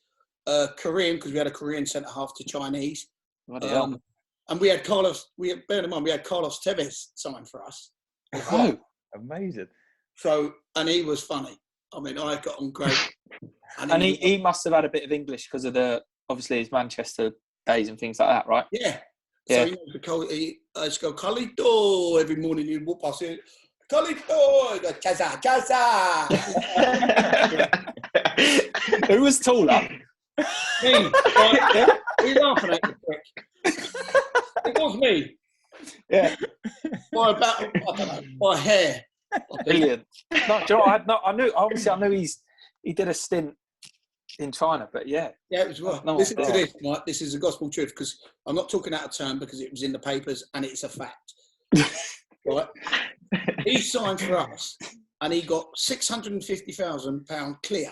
Korean, because we had a Korean centre half to Chinese. And we had Carlos. Bear in mind, we had Carlos Tevez sign for us. Oh, amazing! So, and he was funny. I mean, I got on great. And he must have had a bit of English because of obviously his Manchester days and things like that, right? Yeah. So he knows the code. He used to go, Carlito, every morning he'd walk past it. Carlito! He'd go, Chaza, Chaza! Who was taller? Me. Right, we're laughing at you, prick. It was me. Yeah. By about, I don't know, by hair. Brilliant. No, do you know, I knew he did a stint in China, but yeah. Yeah, it was well. No, Listen to this, right? This is the gospel truth, because I'm not talking out of turn because it was in the papers and it's a fact. Right? He signed for us and he got £650,000 clear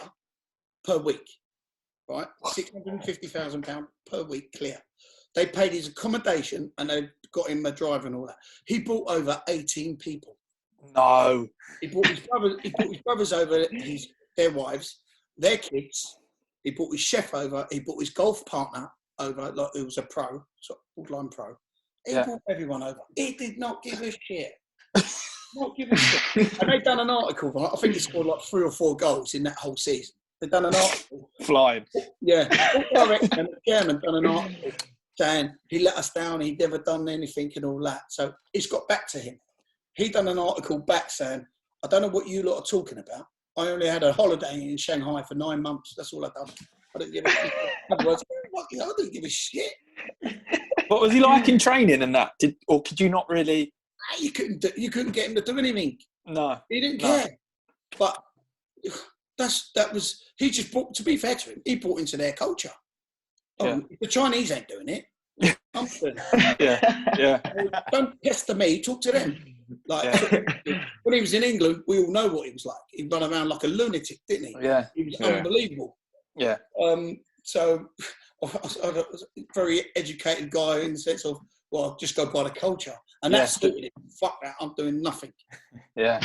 per week. Right? £650,000 per week clear. They paid his accommodation and they got him a driver and all that. He brought over 18 people. No. He brought his brothers over, their wives, their kids. He brought his chef over. He brought his golf partner over, like who was a pro, borderline pro. He brought everyone over. He did not give a shit. Not give a shit. And they've done an article, right? I think he scored like 3 or 4 goals in that whole season. They've done an article. Flying. Yeah. Director and the chairman done an article saying he let us down, he'd never done anything and all that. So it's got back to him. He done an article back saying, I don't know what you lot are talking about. I only had a holiday in Shanghai for 9 months. That's all I've done. I didn't give a shit. Otherwise, I didn't give a shit. What was he like in training and that? Or could you not really? You couldn't get him to do anything. No. He didn't care. But he just brought, to be fair to him, he brought into their culture. Yeah. The Chinese ain't doing it. I'm doing it. Yeah. Don't pester me, talk to them. When he was in England, we all know what he was like. He ran around like a lunatic, didn't he? Yeah. He was unbelievable. Yeah. So I was a very educated guy in the sense of, well, just go by the culture. And that suited him. Fuck that, I'm doing nothing. Yeah.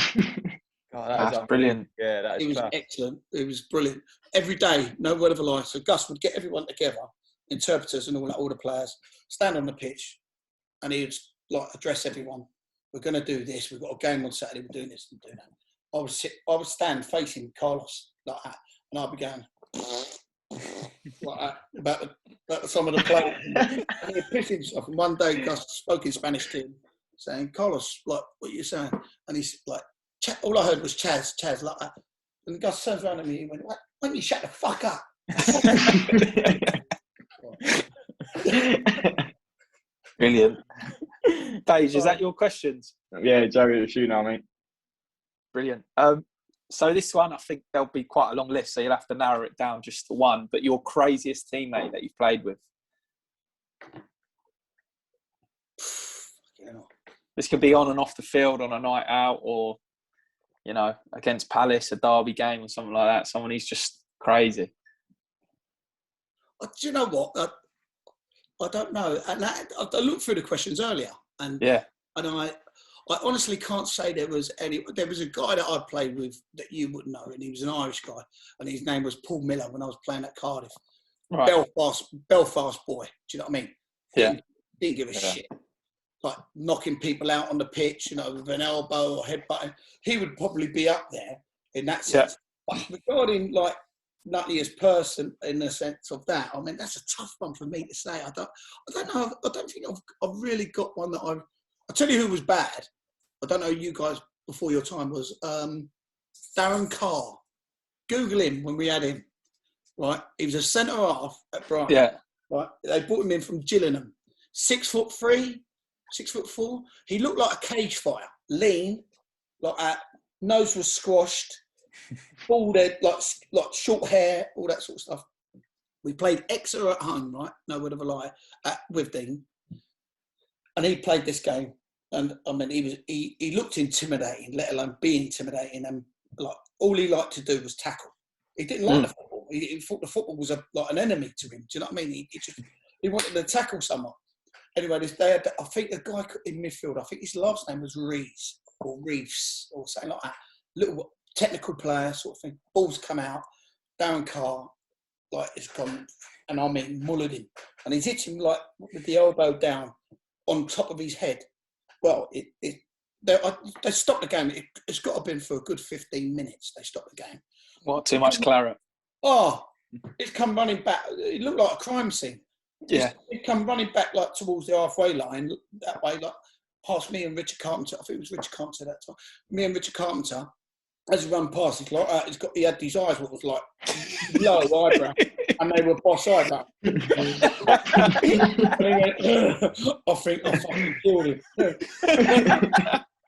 God, that's brilliant. Yeah, that is It was excellent. It was brilliant. Every day, no word of a lie. So Gus would get everyone together, interpreters and all the players, stand on the pitch, and he would address everyone. We're going to do this. We've got a game on Saturday. We're doing this and doing that. I would stand facing Carlos like that, and I'd be going like that about some of the players. And he'd piss himself. And one day, Gus spoke in Spanish to him, saying, "Carlos, like, what are you saying?" And he's like, all I heard was Chaz, like that. And Gus turns around at me and he went, "Why don't you shut the fuck up?" Brilliant. Paige, is that your questions? Yeah, Joey, it's you now, mate. Brilliant. So this one, I think there'll be quite a long list, so you'll have to narrow it down just to one. But your craziest teammate that you've played with? This could be on and off the field on a night out, or, you know, against Palace, a derby game or something like that. Someone who's just crazy. Do you know what? I don't know. And I looked through the questions earlier, and I honestly can't say there was any. There was a guy that I played with that you wouldn't know, and he was an Irish guy, and his name was Paul Miller when I was playing at Cardiff. Right. Belfast boy. Do you know what I mean? Yeah. Didn't give a shit. Like knocking people out on the pitch, you know, with an elbow or headbutting. He would probably be up there in that sense. Yeah. But regarding like nuttiest person in the sense of that, I mean, that's a tough one for me to say. I don't know. I don't think I've really got one that I'll tell you who was bad. I don't know you guys before your time was Darren Carr. Google him when we had him. Right, he was a centre half at Brighton. Yeah. Right, they brought him in from Gillingham. 6'3", 6'4". He looked like a cage fighter. Lean, like that. Nose was squashed. Bald head, like short hair, all that sort of stuff. We played Exeter at home, right? No word of a lie, at Withdean. And he played this game. And I mean, he looked intimidating, let alone be intimidating. And like all he liked to do was tackle. He didn't like the football. He thought the football was like an enemy to him. Do you know what I mean? He wanted to tackle someone. Anyway, I think the guy in midfield, I think his last name was Reeves or something like that. Little technical player sort of thing. Ball's come out. Darren Carr, like, it's gone, and I mean, mullered him. And he's hit him, like, with the elbow down on top of his head. Well, they stopped the game. It's got to have been for a good 15 minutes. They stopped the game. What, too much claret? Oh, it's come running back. It looked like a crime scene. Yeah. He'd come running back like towards the halfway line that way, like past me and Richard Carpenter. I think it was Richard Carpenter that time. Me and Richard Carpenter, as he run past, he's like, he had these eyes what was like low eyebrow, and they were boss-eyed up. And he went, I think I fucking killed him.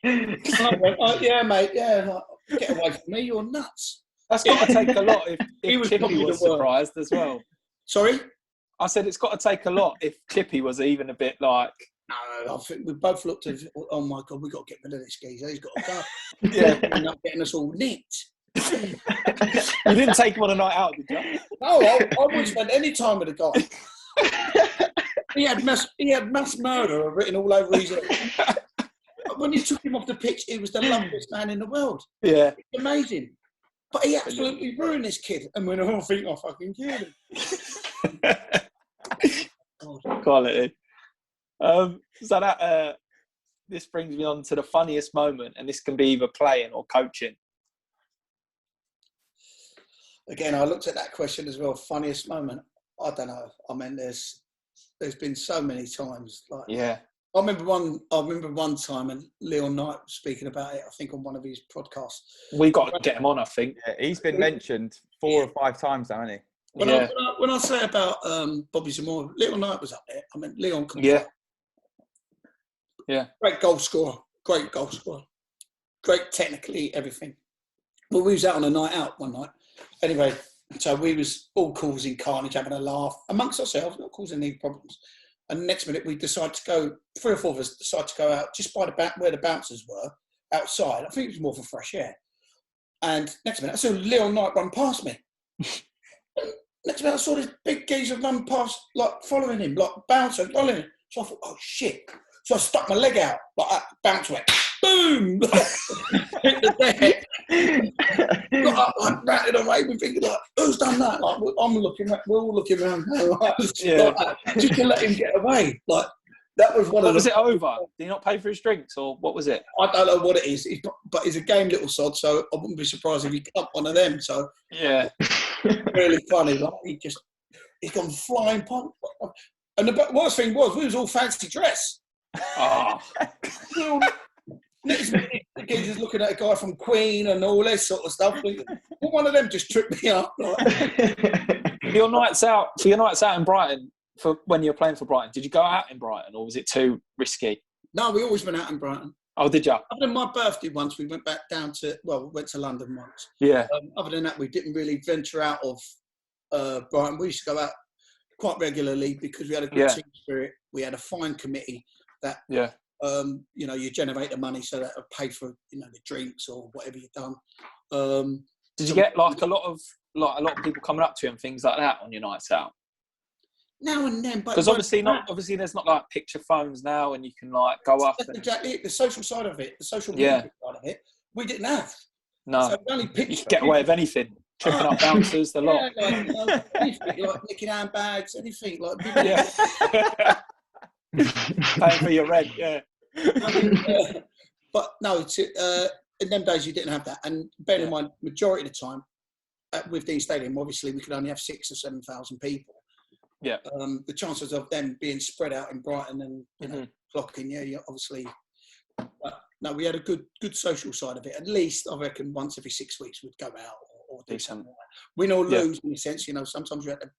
And I went, oh, yeah, mate, yeah, like, get away from me, you're nuts. That's got to take a lot if He was Chippy probably was the worst. surprised as well. Sorry? I said it's got to take a lot if Chippy was even a bit like... No, I think we both looked at, oh my God, we've got to get rid of this geezer. He's got to go. Yeah. Ended up getting us all nicked. You didn't take him on a night out, did you? No, I wouldn't spend any time with the guy. He had mass murder written all over his head. When you took him off the pitch, he was the loveliest man in the world. Yeah. It's amazing. But he absolutely ruined this kid. And when I think I fucking killed him. Quality. So that this brings me on to the funniest moment, and this can be either playing or coaching. Again, I looked at that question as well. Funniest moment. I don't know. I mean, there's been so many times. Like, Yeah. I remember one time, and Leon Knight was speaking about it, I think, on one of his podcasts. We got to get him on, I think. Yeah, he's been mentioned 4 or 5 times now, hasn't he? When I say about Bobby Zamora, Leon Knight was up there. I mean, Leon could Yeah. Yeah. Great goal scorer. Great technically, everything. Well, we was out on a night out one night. Anyway, so we was all causing carnage, having a laugh amongst ourselves, not causing any problems. And next minute, we decided to go, 3 or 4 of us decided to go out just by where the bouncers were, outside. I think it was more for fresh air. And next minute, I saw Leon Knight run past me. Next minute, I saw this big geezer run past, like following him, like bouncer, following him. So I thought, oh shit. So I stuck my leg out, like that, bounce went, boom! Hit the deck. Got up, like, ratted away. We're thinking, like, who's done that? Like, we're all looking around, like, just to let him get away. Like, that was one of the... Was it over? Did he not pay for his drinks, or what was it? I don't know what it is, but he's a game little sod, so I wouldn't be surprised if he cut one of them. So Yeah. really funny. Like, he's gone flying past. And the worst thing was, we was all fancy dress. Oh. Next minute, he's looking at a guy from Queen and all this sort of stuff. One of them just tripped me up. Like. For your nights out in Brighton, for when you were playing for Brighton, did you go out in Brighton, or was it too risky? No, we always went out in Brighton. Oh, did you? Other than my birthday once, we went back down to, we went to London once. Yeah. Other than that, we didn't really venture out of Brighton. We used to go out quite regularly because we had a good team spirit. We had a fine committee that, you generate the money so that it'll pay for, the drinks or whatever you've done. Did you get like a lot of people coming up to you and things like that on your nights out? Now and then, because obviously there's not like picture phones now, and you can like go up. That's exactly it. The social side of it, the social media side of it, we didn't have. No, so only you could get away with anything, tripping up bouncers, the lot. Anything, like nicking handbags, anything like. Paying for your rent, but no, in them days you didn't have that, and bear in mind, majority of the time with Dean Stadium, obviously we could only have 6,000 or 7,000 people. Yeah. The chances of them being spread out in Brighton and clocking, you obviously. But no, we had a good social side of it. At least I reckon once every 6 weeks we'd go out or do something like that. Win or lose in a sense, sometimes you have to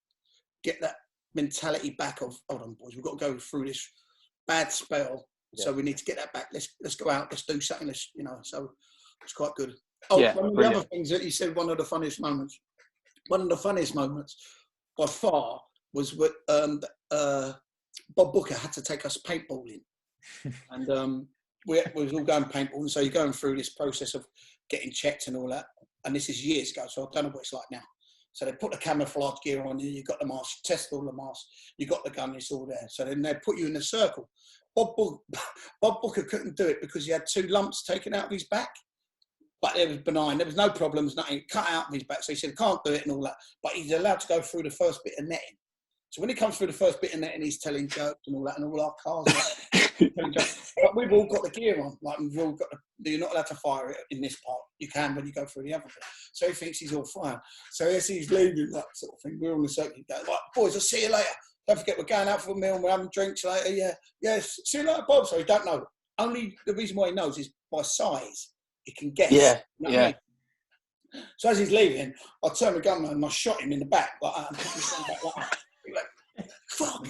get that mentality back of, hold on boys, we've got to go through this bad spell, so we need to get that back. Let's go out, let's do something. So it's quite good. Oh, one of the other things that you said, one of the funniest moments by far was what Bob Booker had to take us paintballing, and we was all going paintballing. So you're going through this process of getting checked and all that, and this is years ago, so I don't know what it's like now. So they put the camouflage gear on you, you got the mask, test all the masks, you got the gun, it's all there. So then they put you in a circle. Bob Booker couldn't do it because he had 2 lumps taken out of his back. But it was benign. There was no problems, nothing cut out of his back. So he said, can't do it and all that. But he's allowed to go through the first bit of netting. So when he comes through the first bit of netting, he's telling jokes and all that, and all our cars are telling jokes. But we've all got the gear on. Like, we've all got you're not allowed to fire it in this part. You can when you go through the other bit. So he thinks he's all fine. So as he's leaving, that sort of thing, we're on the circuit. Like, boys, I'll see you later. don't forget we're going out for a meal and we're having drinks later. Yeah, see you later, Bob. So he don't know. Only the reason why he knows is by size. He can guess. Yeah, You know what I mean? So as he's leaving, I turned the gun and I shot him in the back like that. And put his gun back like that. He's like, fuck.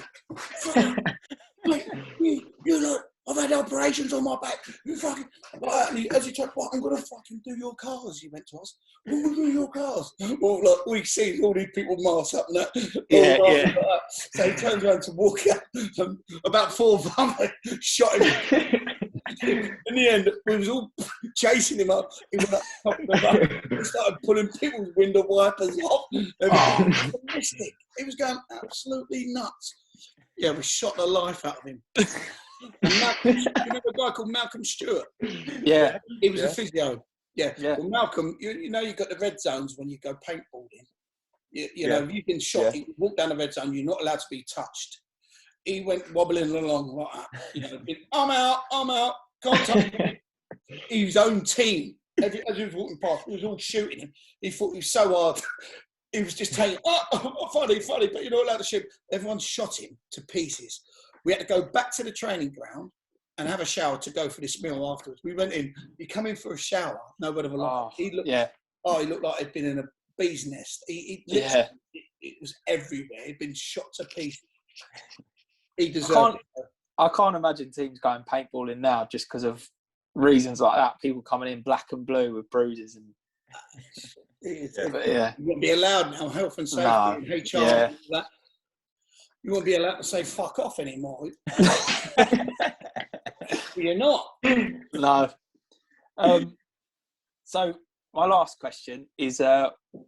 Like, you look, I've had operations on my back. You fucking. And as he told, well, I'm going to fucking do your cars, he went to us. We're going to do your cars. Well, look, we see all these people mask up and that. Yeah. Like that. So he turns around to walk out. And about 4 of them shot him. In the end, we was all chasing him up. He went up top of the road. He started pulling people's window wipers off. Ballistic. He was going absolutely nuts. Yeah, we shot the life out of him. Malcolm, you know a guy called Malcolm Stewart? Yeah. He was a physio. Yeah. Yeah. Well, Malcolm, you know you've got the red zones when you go paintballing. You know, if you've been shot, you walk down the red zone, you're not allowed to be touched. He went wobbling along like that. You know, I'm out, can't touch me. His own team, as he was walking past, he was all shooting him. He thought he was so hard. He was just taking, funny, but you're not allowed to shoot. Everyone shot him to pieces. We had to go back to the training ground and have a shower to go for this meal afterwards. We went in. You come in for a shower, no word of a lie. He looked like he'd been in a bee's nest. It was everywhere. He'd been shot to pieces. He deserved it. I can't imagine teams going paintballing now just because of reasons like that. People coming in black and blue with bruises and. You won't be allowed now. Health and safety and HR. Yeah. That. You won't be allowed to say "fuck off" anymore. You're not. No. So my last question is,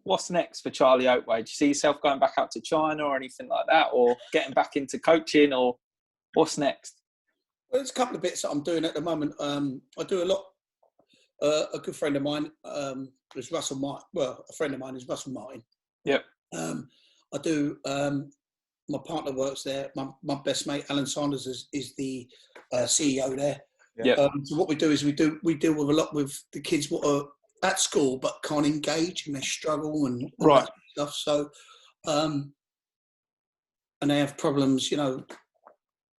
what's next for Charlie Oatway? Do you see yourself going back out to China or anything like that, or getting back into coaching, or what's next? Well, there's a couple of bits that I'm doing at the moment. I do a lot. A good friend of mine is Russell Martin. Well, a friend of mine is Russell Martin. Yep. I do. My partner works there. My best mate Alan Saunders is the CEO there. Yeah. So what we do is we deal with a lot with the kids what are at school but can't engage and they struggle and all that stuff. So, and they have problems, you know,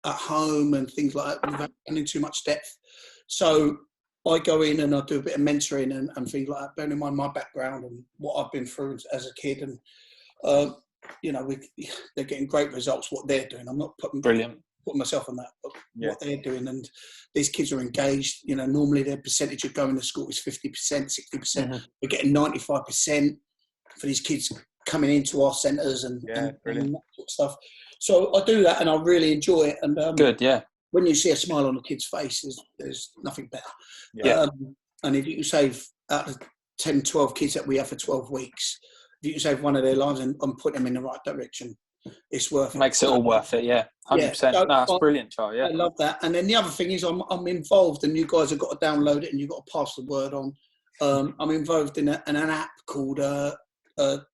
at home and things like that without going into too much depth. So I go in and I do a bit of mentoring and things like that, bearing in mind my background and what I've been through as a kid. And, you know, they're getting great results, what they're doing. I'm not putting myself on that, but what they're doing. And these kids are engaged. You know, normally their percentage of going to school is 50%, 60%. Mm-hmm. We're getting 95% for these kids coming into our centres and that sort of stuff. So I do that and I really enjoy it. And good, yeah. When you see a smile on a kid's face, there's nothing better. Yeah. And if you can save out of 10, 12 kids that we have for 12 weeks, if you can save one of their lives and put them in the right direction, it's worth it. Makes it all worth it, yeah. 100%. So, no, that's brilliant, Charlie, yeah. I love that. And then the other thing is I'm involved, and you guys have got to download it and you've got to pass the word on. I'm involved in an app called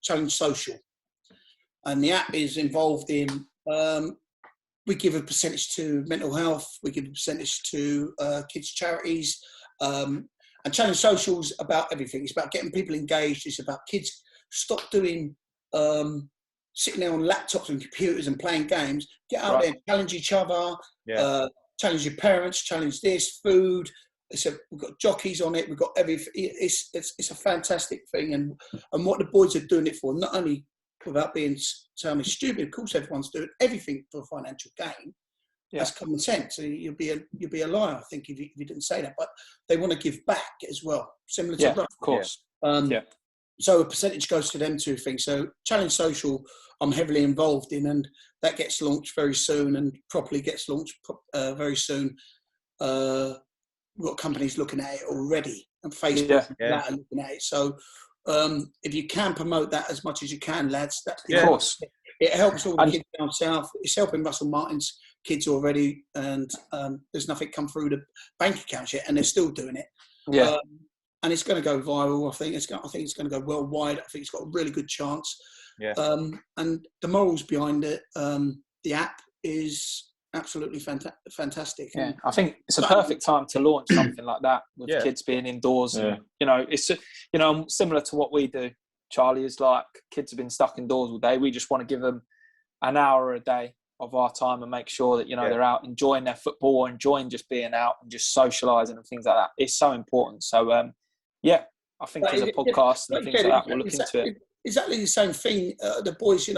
Challenge Social. And the app is involved in... we give a percentage to mental health. We give a percentage to kids' charities. And Challenge Social's about everything. It's about getting people engaged. It's about kids stop doing sitting there on laptops and computers and playing games. Get out there, challenge each other, challenge your parents, challenge this, food. We've got jockeys on it. We've got everything. It's a fantastic thing. And what the boys are doing it for, not only without being sounding stupid, of course everyone's doing everything for financial gain. That's common sense. So you'll be a liar, I think, if you didn't say that. But they want to give back as well, similar to of course. So a percentage goes to them two things. So Challenge Social, I'm heavily involved in, and that gets launched very soon and properly gets launched very soon. We've got companies looking at it already, and Facebook are looking at it. So if you can promote that as much as you can, lads, of course. It helps all the kids down south. It's helping Russell Martin's kids already, and there's nothing come through the bank accounts yet, and they're still doing it. Yeah. And it's going to go viral. I think it's going to go worldwide. I think it's got a really good chance. Yeah. And the morals behind it, the app is absolutely fantastic. Yeah, I think it's a perfect time to launch something like that with kids being indoors. And, you know, it's similar to what we do. Charlie, is like kids have been stuck indoors all day. We just want to give them an hour a day of our time and make sure that, Yeah. they're out enjoying their football or enjoying just being out and just socialising and things like that. It's so important. So, I think as a podcast and things like that, we'll look into it. Exactly the same thing. The boys,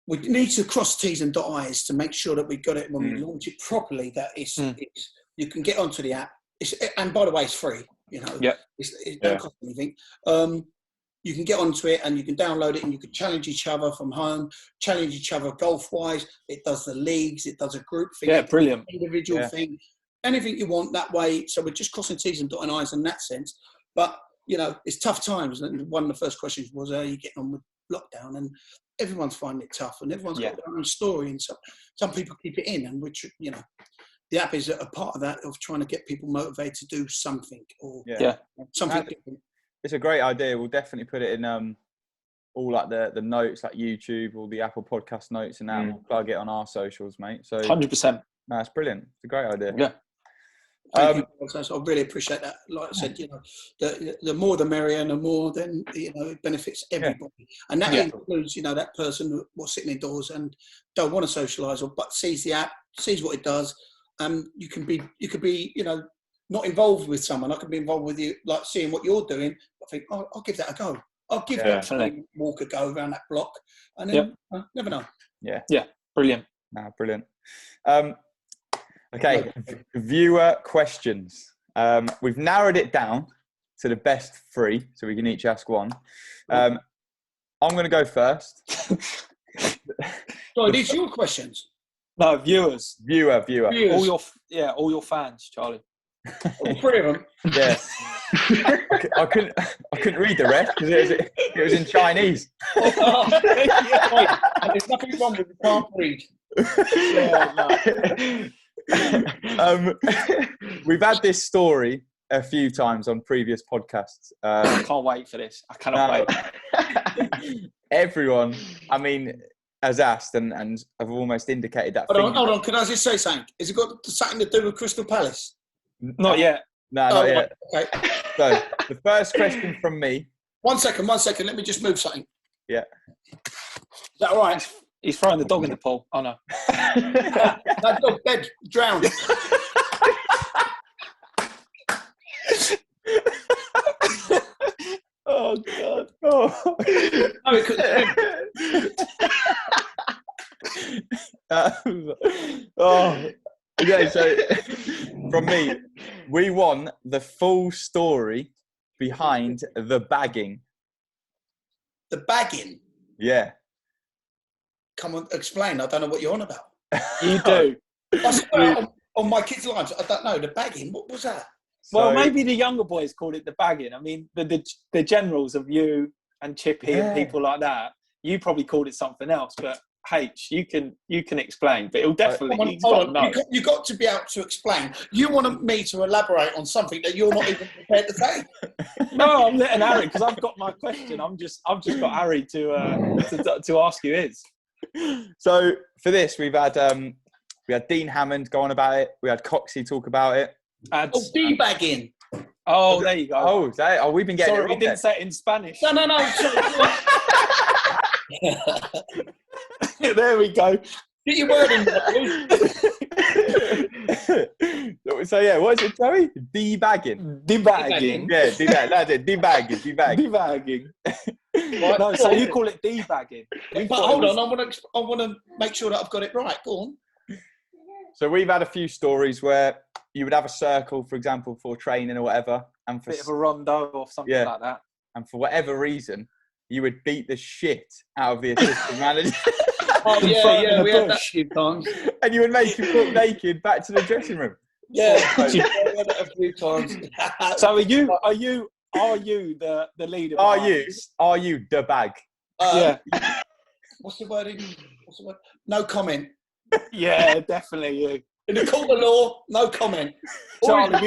we need to cross T's and dot I's to make sure that we got it when we launch it properly, that it's you can get onto the app. And by the way, it's free. It don't cost anything. You can get onto it and you can download it and you can challenge each other from home, challenge each other golf-wise. It does the leagues. It does a group thing. Yeah, brilliant. Individual thing. Anything you want that way. So we're just crossing T's and dotting I's in that sense. But, it's tough times. And one of the first questions was, are you getting on with lockdown? And everyone's finding it tough and everyone's got their own story. And so some people keep it in, and which, the app is a part of that, of trying to get people motivated to do something or something different. It's a great idea. We'll definitely put it in all like the notes, like YouTube, or the Apple Podcast notes, and that. We'll plug it on our socials, mate. So 100%. No, it's brilliant. It's a great idea. Yeah. I really appreciate that. Like I said, the more the merrier, and the more then it benefits everybody, and that includes that person who was sitting indoors and don't want to socialise, but sees the app, sees what it does. You could be not involved with someone. I could be involved with you, like seeing what you're doing. I think, I'll give that a go. I'll give that walk a go around that block, and then never know. Yeah, brilliant. Brilliant. Okay, viewer questions. We've narrowed it down to the best 3, so we can each ask one. I'm going to go first. So these are your questions. No, viewers. Viewer. All your fans, Charlie. All 3 of them. Yeah. I couldn't read the rest because it was in Chinese. There's nothing wrong with you can't read. We've had this story a few times on previous podcasts. I can't wait for this. I cannot wait. Everyone, has asked and I've almost indicated that. Hold on. Can I just say something? Has it got something to do with Crystal Palace? Not yet. No, not yet. Okay. So the first question from me. One second. Let me just move something. Yeah. Is that all right? He's throwing the dog in the pool. Oh no. That dog dead, drowned. Oh God. Oh. No, it couldn't. Okay, so from me, we want the full story behind the bagging. The bagging? Yeah. Come on, explain. I don't know what you're on about. You do. I swear on my kids' lives, I don't know. The bagging, what was that? Well, maybe the younger boys called it the bagging. The generals of you and Chippy and people like that, you probably called it something else. But H, you can explain. But it'll definitely. Hold on. You got to be able to explain. You want me to elaborate on something that you're not even prepared to say? No, I'm letting Harry, because I've got my question. I've just got Harry to ask you his. So for this, we had Dean Hammond go on about it. We had Coxey talk about it. Debagging. Oh, there you go. We've been getting. Sorry, it wrong we didn't say it in Spanish. No. There we go. Get your word in there, please. So yeah, what is it, Joey? Debagging. Yeah, that's it. Debagging. Right, no, so you call it debagging. But hold on, I want to make sure that I've got it right. Go on. So we've had a few stories where you would have a circle, for example, for training or whatever, and for bit of a rondo or something like that. And for whatever reason, you would beat the shit out of the assistant manager. Oh yeah, we had that a few times. And you would make him look naked back to the dressing room. Yeah, we had that a few times. So are you the leader? Are you the bag? Yeah. What's the word? No comment. Yeah, definitely you. In the court of law, no comment. Charlie,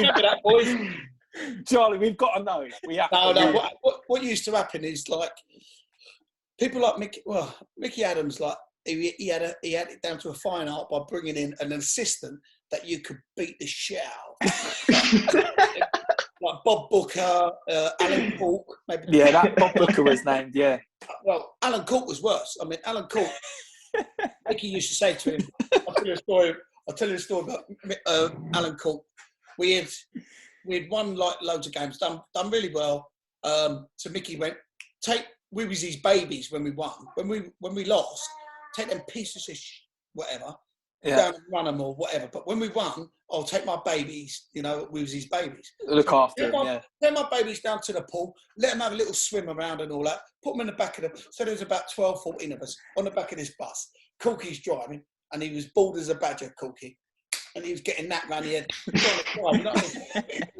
we've got to know. We have to. What used to happen is like people like Mickey Adams, like he had it down to a fine art by bringing in an assistant that you could beat the shit out. Like Bob Booker, Alan Cork. Maybe. Yeah, that Bob Booker was named. Yeah. Well, Alan Cork was worse. Alan Cork. Mickey used to say to him, I'll tell you a story about Alan Cork. We had won like loads of games, done really well. So Mickey went, we was his babies when we won. When we lost, take them pieces of whatever, down and run them or whatever. But when we won, I'll take my babies, we was his babies. Look after them, Take my babies down to the pool, let them have a little swim around and all that, put them in the back of so there was about 12, 14 of us on the back of this bus. Corky's driving, and he was bald as a badger, Corky. And he was getting that round the head. He would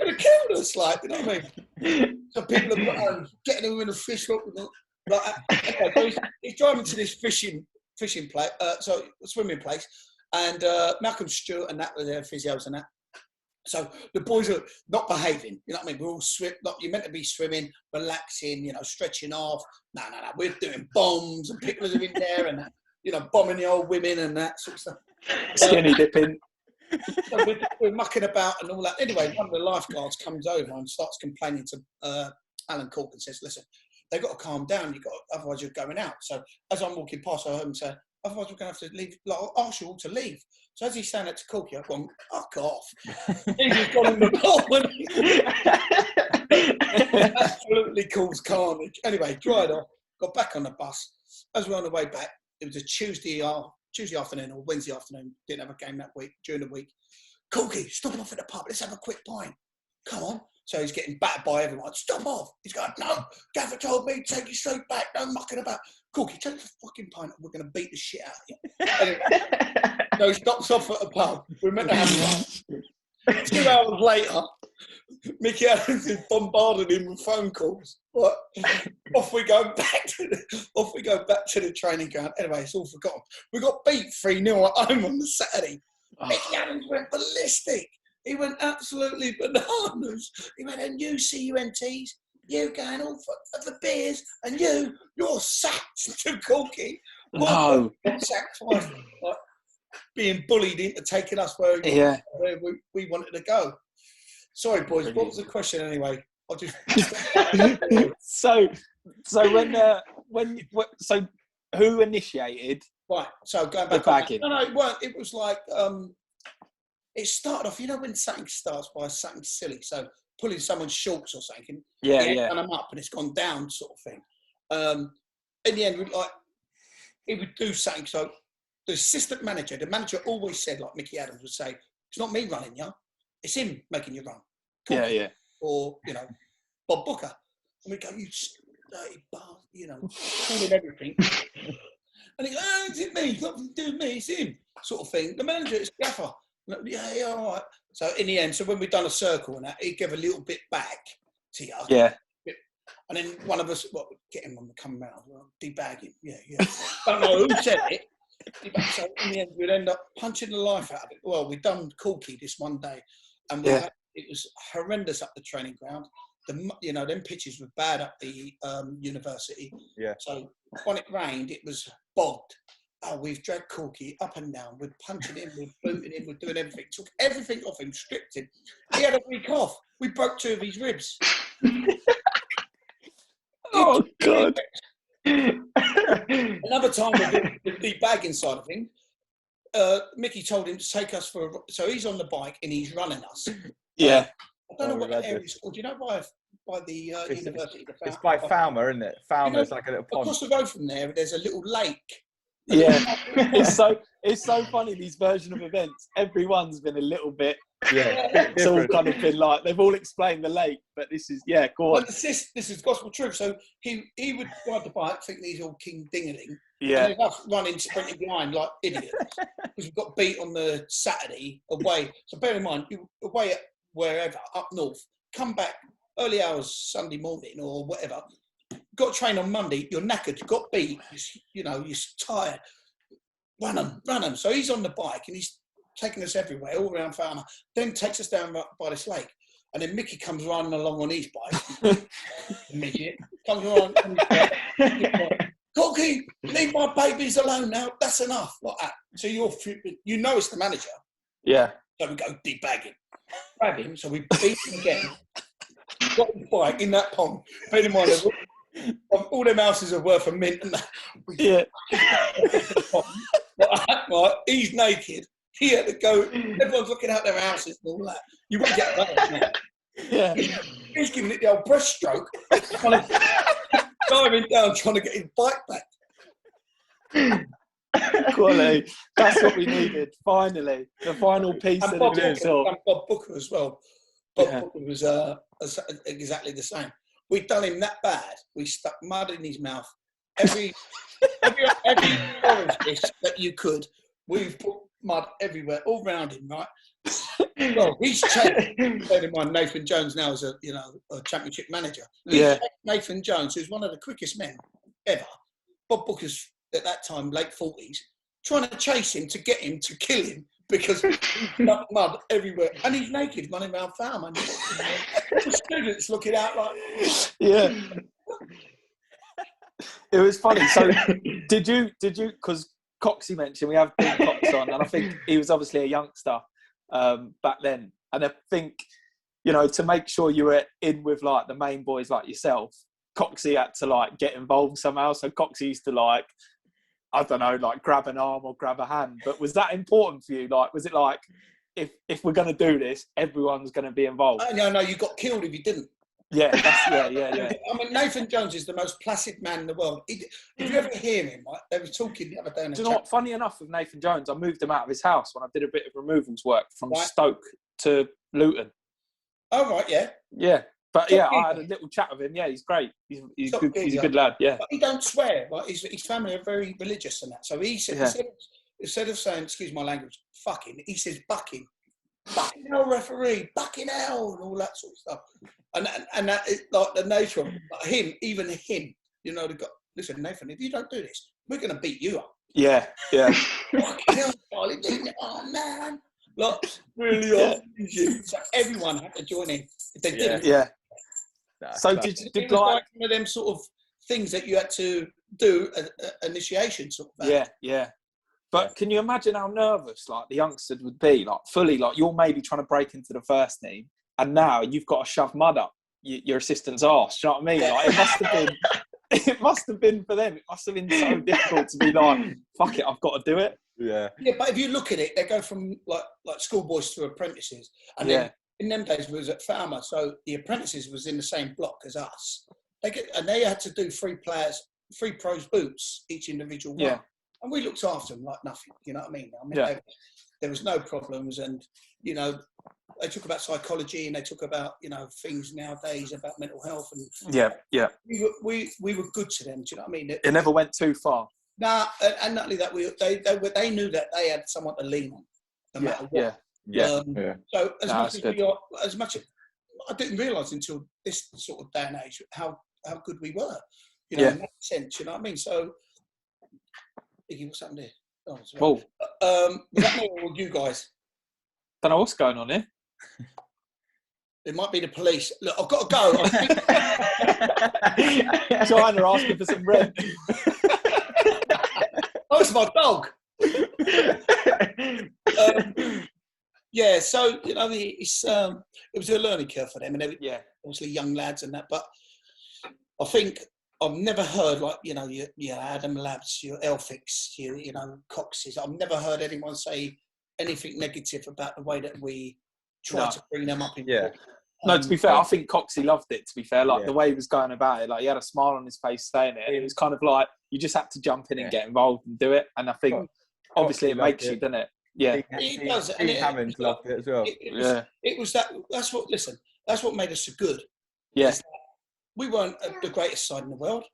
have killed us, like, you know what I mean? So people are getting him in a fish hook. So he's driving to this swimming place, and Malcolm Stewart and that were their physios and that. So the boys are not behaving, you know what I mean? We're all you're meant to be swimming, relaxing, stretching off. No, we're doing bombs, and people are in there and that, bombing the old women and that sort of stuff. Skinny dipping. So we're mucking about and all that. Anyway, one of the lifeguards comes over and starts complaining to Alan Cork and says, listen, they've got to calm down, otherwise you're going out. So as I'm walking past, I heard him say, otherwise we're going to have to leave, I'll ask you all to leave. So as he's saying that to Corky, I've gone, fuck off. He's just gone in the pool. Absolutely caused carnage. Anyway, dried off, got back on the bus. As we're on the way back, it was a Tuesday afternoon or Wednesday afternoon, didn't have a game that week, during the week. Corky, stop off at the pub, let's have a quick pint. Come on. So he's getting battered by everyone. Stop off. He's going, no, Gaffer told me, take you straight back, no mucking about. Corky, take the fucking pint, we're going to beat the shit out of you. Anyway, so he stops off at a pub. We're meant to have lunch. 2 hours later, Mickey Adams is bombarding him with phone calls. But off we go back to the training ground. Anyway, it's all forgotten. We got beat 3-0 at home on the Saturday. Mickey Adams went ballistic. He went absolutely bananas. He went, and you CUNTs, you going all for the beers, and you're sacked to Corky. No. Sacked twice. Like, being bullied into taking us where we wanted to go. Sorry, boys. Brilliant. What was the question anyway? I'll just. So who initiated? Right. So going back. The bagging. No, it weren't. It was like it started off. When something starts by something silly. So pulling someone's shorts or something. Yeah. And I'm up and it's gone down, sort of thing. In the end, he would do something. So the assistant manager, the manager always said, like Mickey Adams would say, "It's not me running you, it's him making you run." Yeah. Or Bob Booker, and we go, "You dirty bastard," calling everything. And he goes, "Oh, is it me? It's nothing to do with me. It's him," sort of thing. The manager is Gaffer. Yeah, all right. So in the end, when we'd done a circle and that, he'd give a little bit back to you. Yeah. And then one of us, get him on the come round, debagging. Yeah. Don't know who said it. So in the end, we'd end up punching the life out of it. Well, we'd done Corky this one day, and it was horrendous up the training ground. Them pitches were bad up the university. Yeah. So when it rained, it was bogged. Oh, we've dragged Corky up and down. We're punching him, we're booting him, we're doing everything. Took everything off him, stripped him. He had a week off. We broke 2 of his ribs. Oh, God. Another time with the debagging side of things, Mickey told him to take us so he's on the bike and he's running us. Yeah. I don't know what that area is called. Do you know by the university? It's by Falmer, isn't it? Falmer's like a little pond. Across the road from there's a little lake. Yeah. It's so funny, these version of events. Everyone's been a little bit. Yeah. It's all kind of been like, they've all explained the lake, but this is, go on. But this is gospel truth. So he would ride the bike, thinking he's all King Dingaling. Yeah. And us running, sprinting behind like idiots. Because we got beat on the Saturday away. So bear in mind, you away at wherever, up north, come back early hours Sunday morning or whatever. Got to train on Monday, you're knackered, got beat, you're tired. Run them. So he's on the bike and he's taking us everywhere, all around Farmer. Then takes us down by this lake. And then Mickey comes running along on his bike. Midget. Comes along on his bike. Corky, leave my babies alone now. That's enough. Like that. So it's the manager. Yeah. So we go debagging. Grab him, so we beat him again. Got his bike in that pond. Bear in mind, All them houses are worth a mint. And that. Yeah. Right, he's naked. He had to go. Everyone's looking out their houses and all that. You wouldn't get that. Yeah. He's giving it the old breaststroke. Diving down, trying to get his bike back. Quality. That's what we needed. Finally, the final piece of the jigsaw. And Bob Booker as well. Bob Booker was exactly the same. We'd done him that bad. We stuck mud in his mouth. Every orange dish that you could, we've put mud everywhere, all round him, right? Well, he's changed. Bear in mind, Nathan Jones now is a championship manager. Nathan Jones, who's one of the quickest men ever. Bob Booker's at that time late 40s, trying to chase him to get him to kill him because he's got mud everywhere, and he's naked running around farm, and the students looking out like, yeah. It was funny. So, did you? Because Coxie mentioned we have been Cox on, and I think he was obviously a youngster back then, and I think to make sure you were in with like the main boys like yourself, Coxie had to like get involved somehow. So Coxie used to like, I don't know, like grab an arm or grab a hand. But was that important for you? Like, was it like, if we're going to do this, everyone's going to be involved? No, you got killed if you didn't. Yeah. I mean, Nathan Jones is the most placid man in the world. If you ever hear him, right, they were talking the other day. Do you know what? Funny enough, with Nathan Jones, I moved him out of his house when I did a bit of removals work from Stoke to Luton. Oh, right, yeah. Yeah. But yeah, I had a little chat with him. Yeah, he's great. He's good. He's a good lad. Yeah. But he don't swear. Right? His family are very religious and that. So he said, instead of saying, excuse my language, fucking, he says bucking. Bucking hell, referee, bucking hell, and all that sort of stuff. And that is like the nature of him, even him. They got, listen, Nathan, if you don't do this, we're going to beat you up. Yeah. Fucking hell, Charlie, oh man. Like, really off. So everyone had to join in. If they didn't. Yeah. So it was like one of them sort of things that you had to do, initiation sort of thing. Yeah. But can you imagine how nervous like the youngsters would be? Like fully, like you're maybe trying to break into the first team, and now you've got to shove mud up your assistant's arse. Do you know what I mean? Like it must have been for them. It must have been so difficult to be like, fuck it, I've got to do it. Yeah, but if you look at it, they go from like schoolboys to apprentices, and then in them days we was at Falmer, so the apprentices was in the same block as us. They had to do 3 pros boots each individual one. Yeah. And we looked after them like nothing, you know what I mean? There was no problems, and they talk about psychology and they talk about things nowadays about mental health, and we were good to them. Do you know what I mean? It never went too far. Nah, and not only that, they knew that they had someone to lean on, no matter what. So as much as I didn't realise until this sort of day and age how good we were, in that sense. You know what I mean? So. Iggy, what's happened here? Oh, was that me or you guys? Don't know what's going on here. It might be the police. Look, I've got to go. China asking for some rent. Oh, it's my dog. So it was a learning curve for them, and they were obviously young lads and that. But I think I've never heard your Adam Labs, your Elphics, your Coxes. I've never heard anyone say anything negative about the way that we try to bring them up. No, to be fair, I think Coxie loved it. To be fair, the way he was going about it, like he had a smile on his face saying it. It was kind of like you just had to jump in and get involved and do it. And I think obviously it makes you, doesn't it? Yeah, he does. Steve Hammond loved it as well. It was that. That's what made us so good. Yeah. We weren't the greatest side in the world,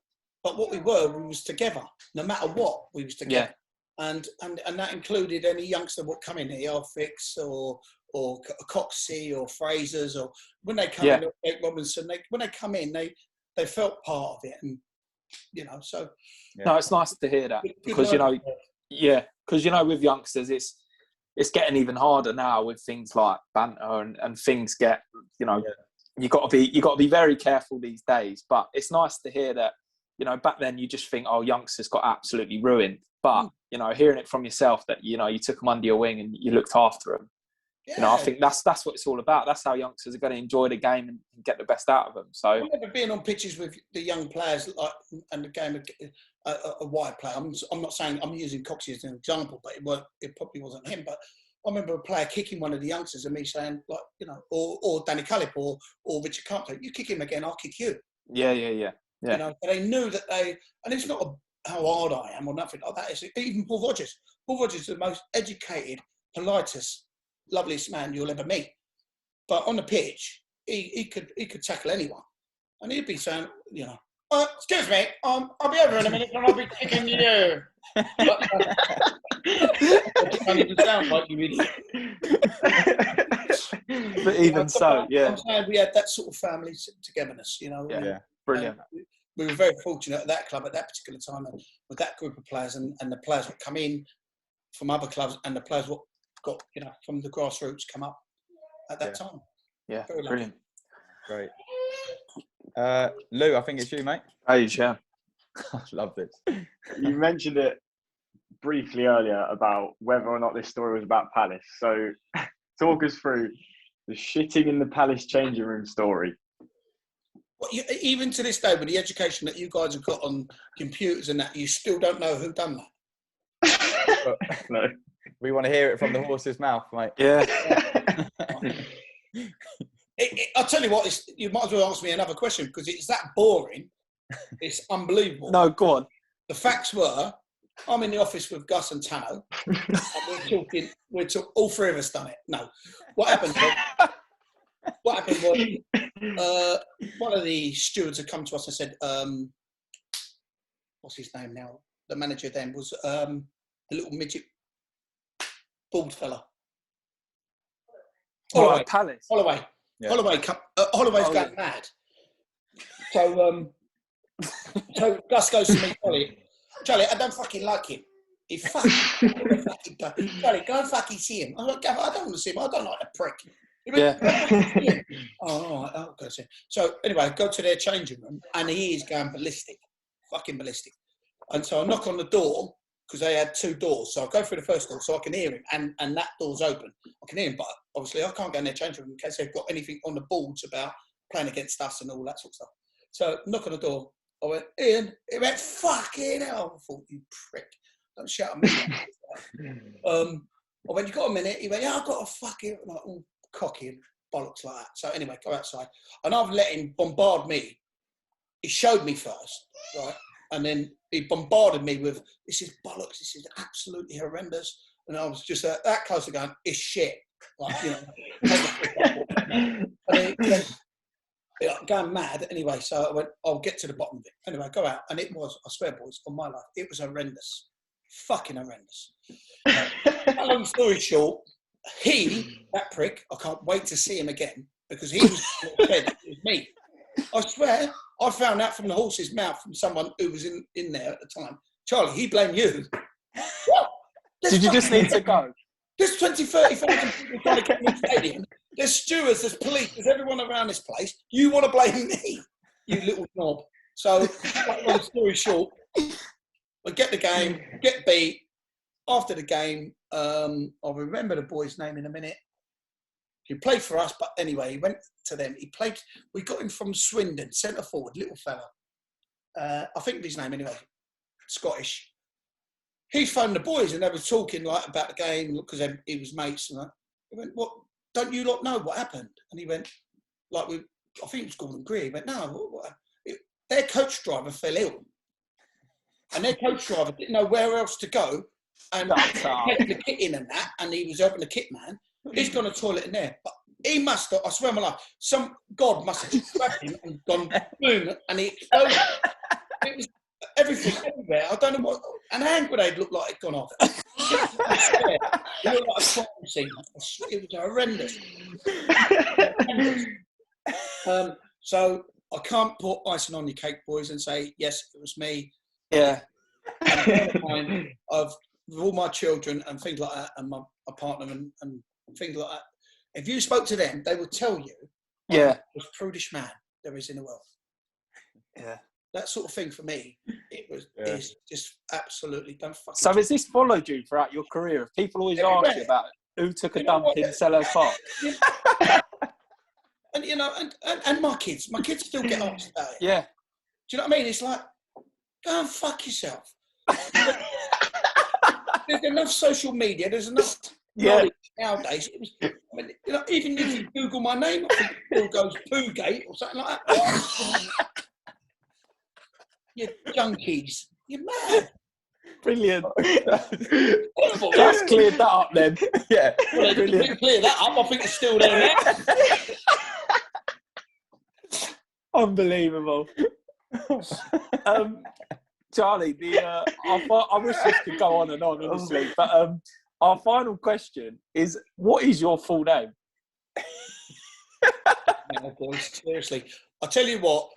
but what we was together. No matter what, we was together. Yeah. And that included any youngster would come in, the Elphics or Coxie or Frasers, or when they come in, Jake Robinson, when they come in, they felt part of it, and so. Yeah. No, it's nice to hear that because with youngsters, it's getting even harder now with things like banter and things get you got to be very careful these days. But it's nice to hear that back then you just think youngsters got absolutely ruined, but hearing it from yourself that you took them under your wing and you looked after them, You know, I think that's what it's all about. That's how youngsters are going to enjoy the game and get the best out of them. So, I remember being on pitches with the young players, and the game of a wide player. I'm not saying I'm using Coxey as an example, but it probably wasn't him. But I remember a player kicking one of the youngsters and me saying, like, you know, or Danny Cullip or Richard Carpenter, you kick him again, I'll kick you. Yeah. You know, but they knew that and it's not how hard I am or nothing like that. It's even Paul Rogers. Paul Rogers is the most educated, politest, loveliest man you'll ever meet. But on the pitch, he could tackle anyone. And he'd be saying, you know, excuse me, I'll be over in a minute and I'll be kicking you. It sounds like you idiot. But even so, yeah. I'm saying we had that sort of family togetherness, you know. Yeah. Brilliant. We were very fortunate at that club at that particular time, and with that group of players and the players that come in from other clubs and the players what got, you know, from the grassroots come up at that time. Yeah, very brilliant. Great. Lou, I think it's you, mate. Age, yeah. I love this. You mentioned it briefly earlier about whether or not this story was about Palace. So talk us through the shitting in the Palace changing room story. Well, even to this day, with the education that you guys have got on computers and that, you still don't know who done that. No. We want to hear it from the horse's mouth, mate. Yeah. I'll tell you what, you might as well ask me another question because it's that boring. It's unbelievable. No, go on. The facts were, I'm in the office with Gus and Tano, and we're talking, all three of us done it. No. What happened was, one of the stewards had come to us and said, what's his name now? The manager then was the little midget bald fella. Holloway. Palace. Holloway. Yeah. Holloway's going mad. So Gus goes to me, Charlie, I don't fucking like him. He fucking Charlie, go and fucking see him. I'm like, Gav, I don't want to see him. I don't like the prick. He went, Yeah. Oh, all right, I'll go see him. So anyway, I go to their changing room and he is going ballistic, fucking ballistic. And so I knock on the door because they had two doors. So I go through the first door so I can hear him, and that door's open. I can hear him, but obviously I can't go in their changing room in case they've got anything on the boards about playing against us and all that sort of stuff. So knock on the door. I went, Ian. He went, fucking hell. I thought, you prick. Don't shout at me. I went, you got a minute? He went, yeah, I've got a fucking, like, all cocky and bollocks like that. So anyway, go outside. And I've let him bombard me. He showed me first, right? And then he bombarded me with, this is bollocks, this is absolutely horrendous. And I was just that close to going, it's shit. Like, you know. And then he went, going mad. Anyway, so I went, I'll get to the bottom of it. Anyway, go out. And it was, I swear, boys, on my life, it was horrendous. Fucking horrendous. Long story short, that prick, I can't wait to see him again because he was dead. It was me. I swear, I found out from the horse's mouth from someone who was in there at the time. Charlie, he blamed you. What? Did you just need to go? There's 20, 30,000 people trying to get in the stadium. There's stewards, there's police, there's everyone around this place. You want to blame me, you little knob. So, long story short, we get the game, get beat. After the game, I'll remember the boy's name in a minute. He played for us, but anyway, he went to them. He played, we got him from Swindon, centre forward, little fella. I think of his name anyway, Scottish. He phoned the boys and they were talking like about the game because he was mates. And he went, what? Don't you lot know what happened? And he went, I think it was Gordon Greer. He went, no, what? Their coach driver fell ill. And their coach driver didn't know where else to go. And he had the kit in and that, and he was helping the kit man. He's gone to the toilet in there. But he must have, I swear on my life, some God must have just grabbed him and gone boom, and he exploded. It was everything everywhere. I don't know what, an hand grenade looked like it gone off. It looked like a crime scene. It was horrendous. So I can't put icing on your cake, boys, and say, yes, it was me. Yeah. With all my children and things like that, and my partner and things like that, if you spoke to them, they would tell you, I'm the most prudish man there is in the world. Yeah. That sort of thing for me, it's just absolutely don't fucking. So has this followed you throughout your career? Have people always asked you about it? who took a dump in Selhurst Park. And and my kids still get upset about it. Yeah. Do you know what I mean? It's like, go and fuck yourself. There's enough social media. There's enough knowledge nowadays. Even if you Google my name, I think it still goes Poogate or something like that. You junkies. You're mad. Brilliant. That's cleared that up then. Yeah. Well, brilliant. Clear that up. I think it's still there now. Unbelievable. Charlie, I wish this could go on and on, honestly, but our final question is, what is your full name? No, boys, seriously. I'll tell you what,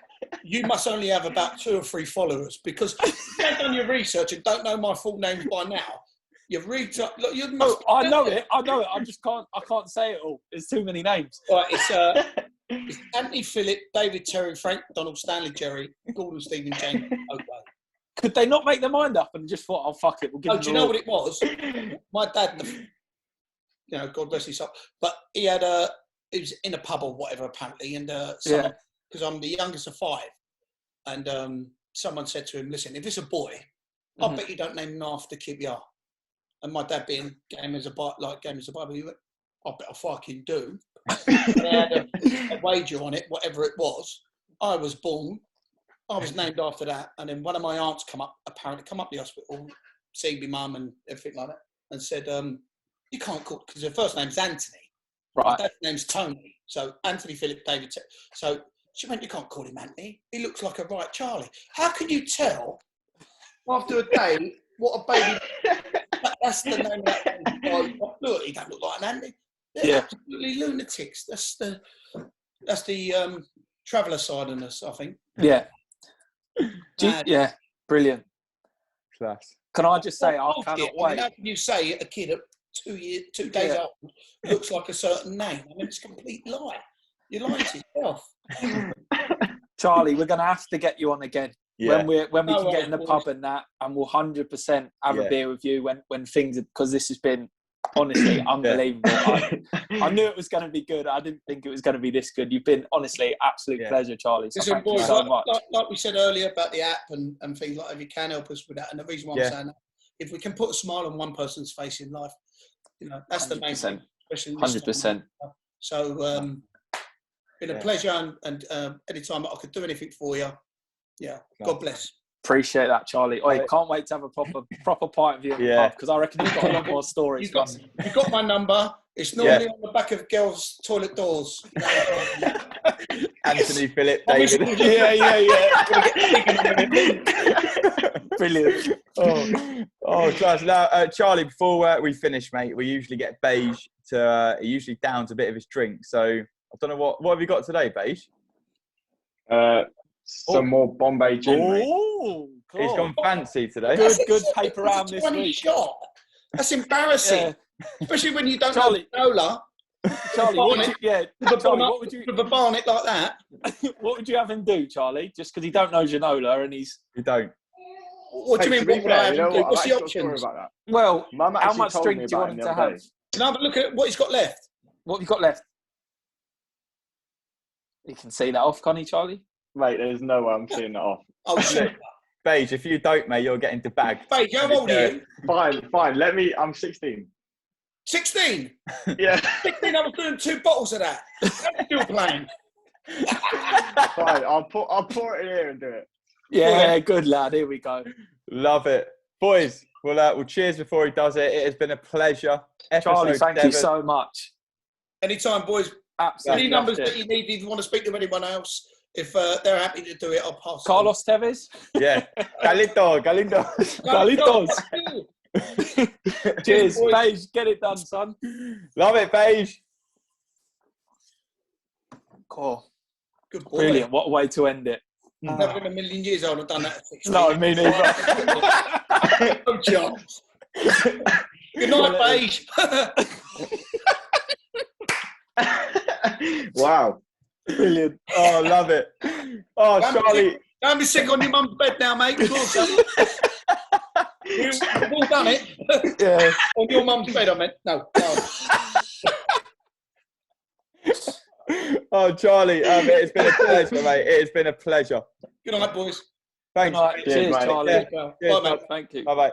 you must only have about 2 or 3 followers, because if you haven't done your research and don't know my full name by now, you've read. I know it. I can't say it all. There's too many names. Right, it's Anthony, Philip, David, Terry, Frank, Donald, Stanley, Jerry, Gordon, Stephen, James, Oatway. Could they not make their mind up and just thought, oh, fuck it, we'll give them do you know what it was? My dad, God bless his soul, but he was in a pub or whatever, apparently, and because I'm the youngest of 5, and someone said to him, listen, if it's a boy, I bet you don't name him after Kip Yar. And my dad, being game as a Bible, he went, I bet I fucking do. And they had a wager on it, whatever it was. I was born. I was named after that. And then one of my aunts come up the hospital, seeing my mum and everything like that, and said, you can't call, because her first name's Anthony. Right. My dad's name's Tony. So Anthony, Philip, David. So she went, you can't call him Anthony. He looks like a right Charlie. How can you tell after a day what a baby... That's the name of that baby. Look, he don't look like an Anthony. They're absolutely lunatics. That's the traveller side of us, I think. Yeah. Yeah, brilliant. Class. Can I just say, I cannot wait. How can you say a kid at 2 days old looks like a certain name? I mean, it's a complete lie. You're lying to yourself. Charlie, we're going to have to get you on again. Yeah. When we can get in the pub and that, and we'll 100% have a beer with you when things, because this has been honestly unbelievable. I knew it was going to be good. I didn't think it was going to be this good. You've been honestly absolute pleasure, Charlie. So thank you so much. Like we said earlier about the app and things like that, if you can help us with that, and the reason why I'm saying that, if we can put a smile on one person's face in life, that's 100%. The main thing. 100%. So been a pleasure, and anytime I could do anything for you, God bless. Appreciate that, Charlie. Can't wait to have a proper pint of you in the pub, because I reckon you've got a lot more stories. You've got my number. It's normally on the back of girls' toilet doors. Anthony, Philip, David. Brilliant. Oh, class. Now, Charlie, before we finish, mate, we usually get Beige to he usually downs a bit of his drink. So I don't know what have you got today, Beige? Some more Bombay gin, mate. Cool. He's gone fancy today. Good paper round this week. Shot. That's embarrassing, especially when you don't Charlie, know Nola. Charlie, what would you with a barnet like that? What would you have him do, Charlie? Just because he don't know Ginola and he's... You don't. What do you mean, what would I have him do? What's the options? Well, how much drink do you want him to have? No, but look at what he's got left. What have you got left? You can see that off, can't he, Charlie? Mate, there's no way I'm seeing that off. Oh, shit. Beige, if you don't, mate, you're getting debagged. Beige, how old are you? Fine. I'm 16. 16? Yeah. 16, I was doing 2 bottles of that. I'm still playing. Fine, I'll pour it in here and do it. Yeah, good lad. Here we go. Love it. Boys, we'll cheers before he does it. It has been a pleasure. Charlie, thank you so much. Anytime, boys. Absolutely. Any numbers that you need, if you want to speak to anyone else, if they're happy to do it, I'll pass. Carlos Tevez? Yeah. Galitos. Cheers, Beige. Get it done, son. Love it, Beige. Cool. Good boy. Brilliant. What a way to end it. Never in a million years I would have done that at 16. No, me neither. No chance. Good night, Beige. Wow. Brilliant. Oh, love it. Oh, Charlie. Don't be sick on your mum's bed now, mate. We've all done it. Yeah. On your mum's bed, I meant. No. Oh, Charlie, it has been a pleasure, mate. It has been a pleasure. Good night, boys. Thanks. Good night. Cheers, Cheers, mate. Charlie. Yeah. Bye, Cheers, mate. Thank you. Bye-bye.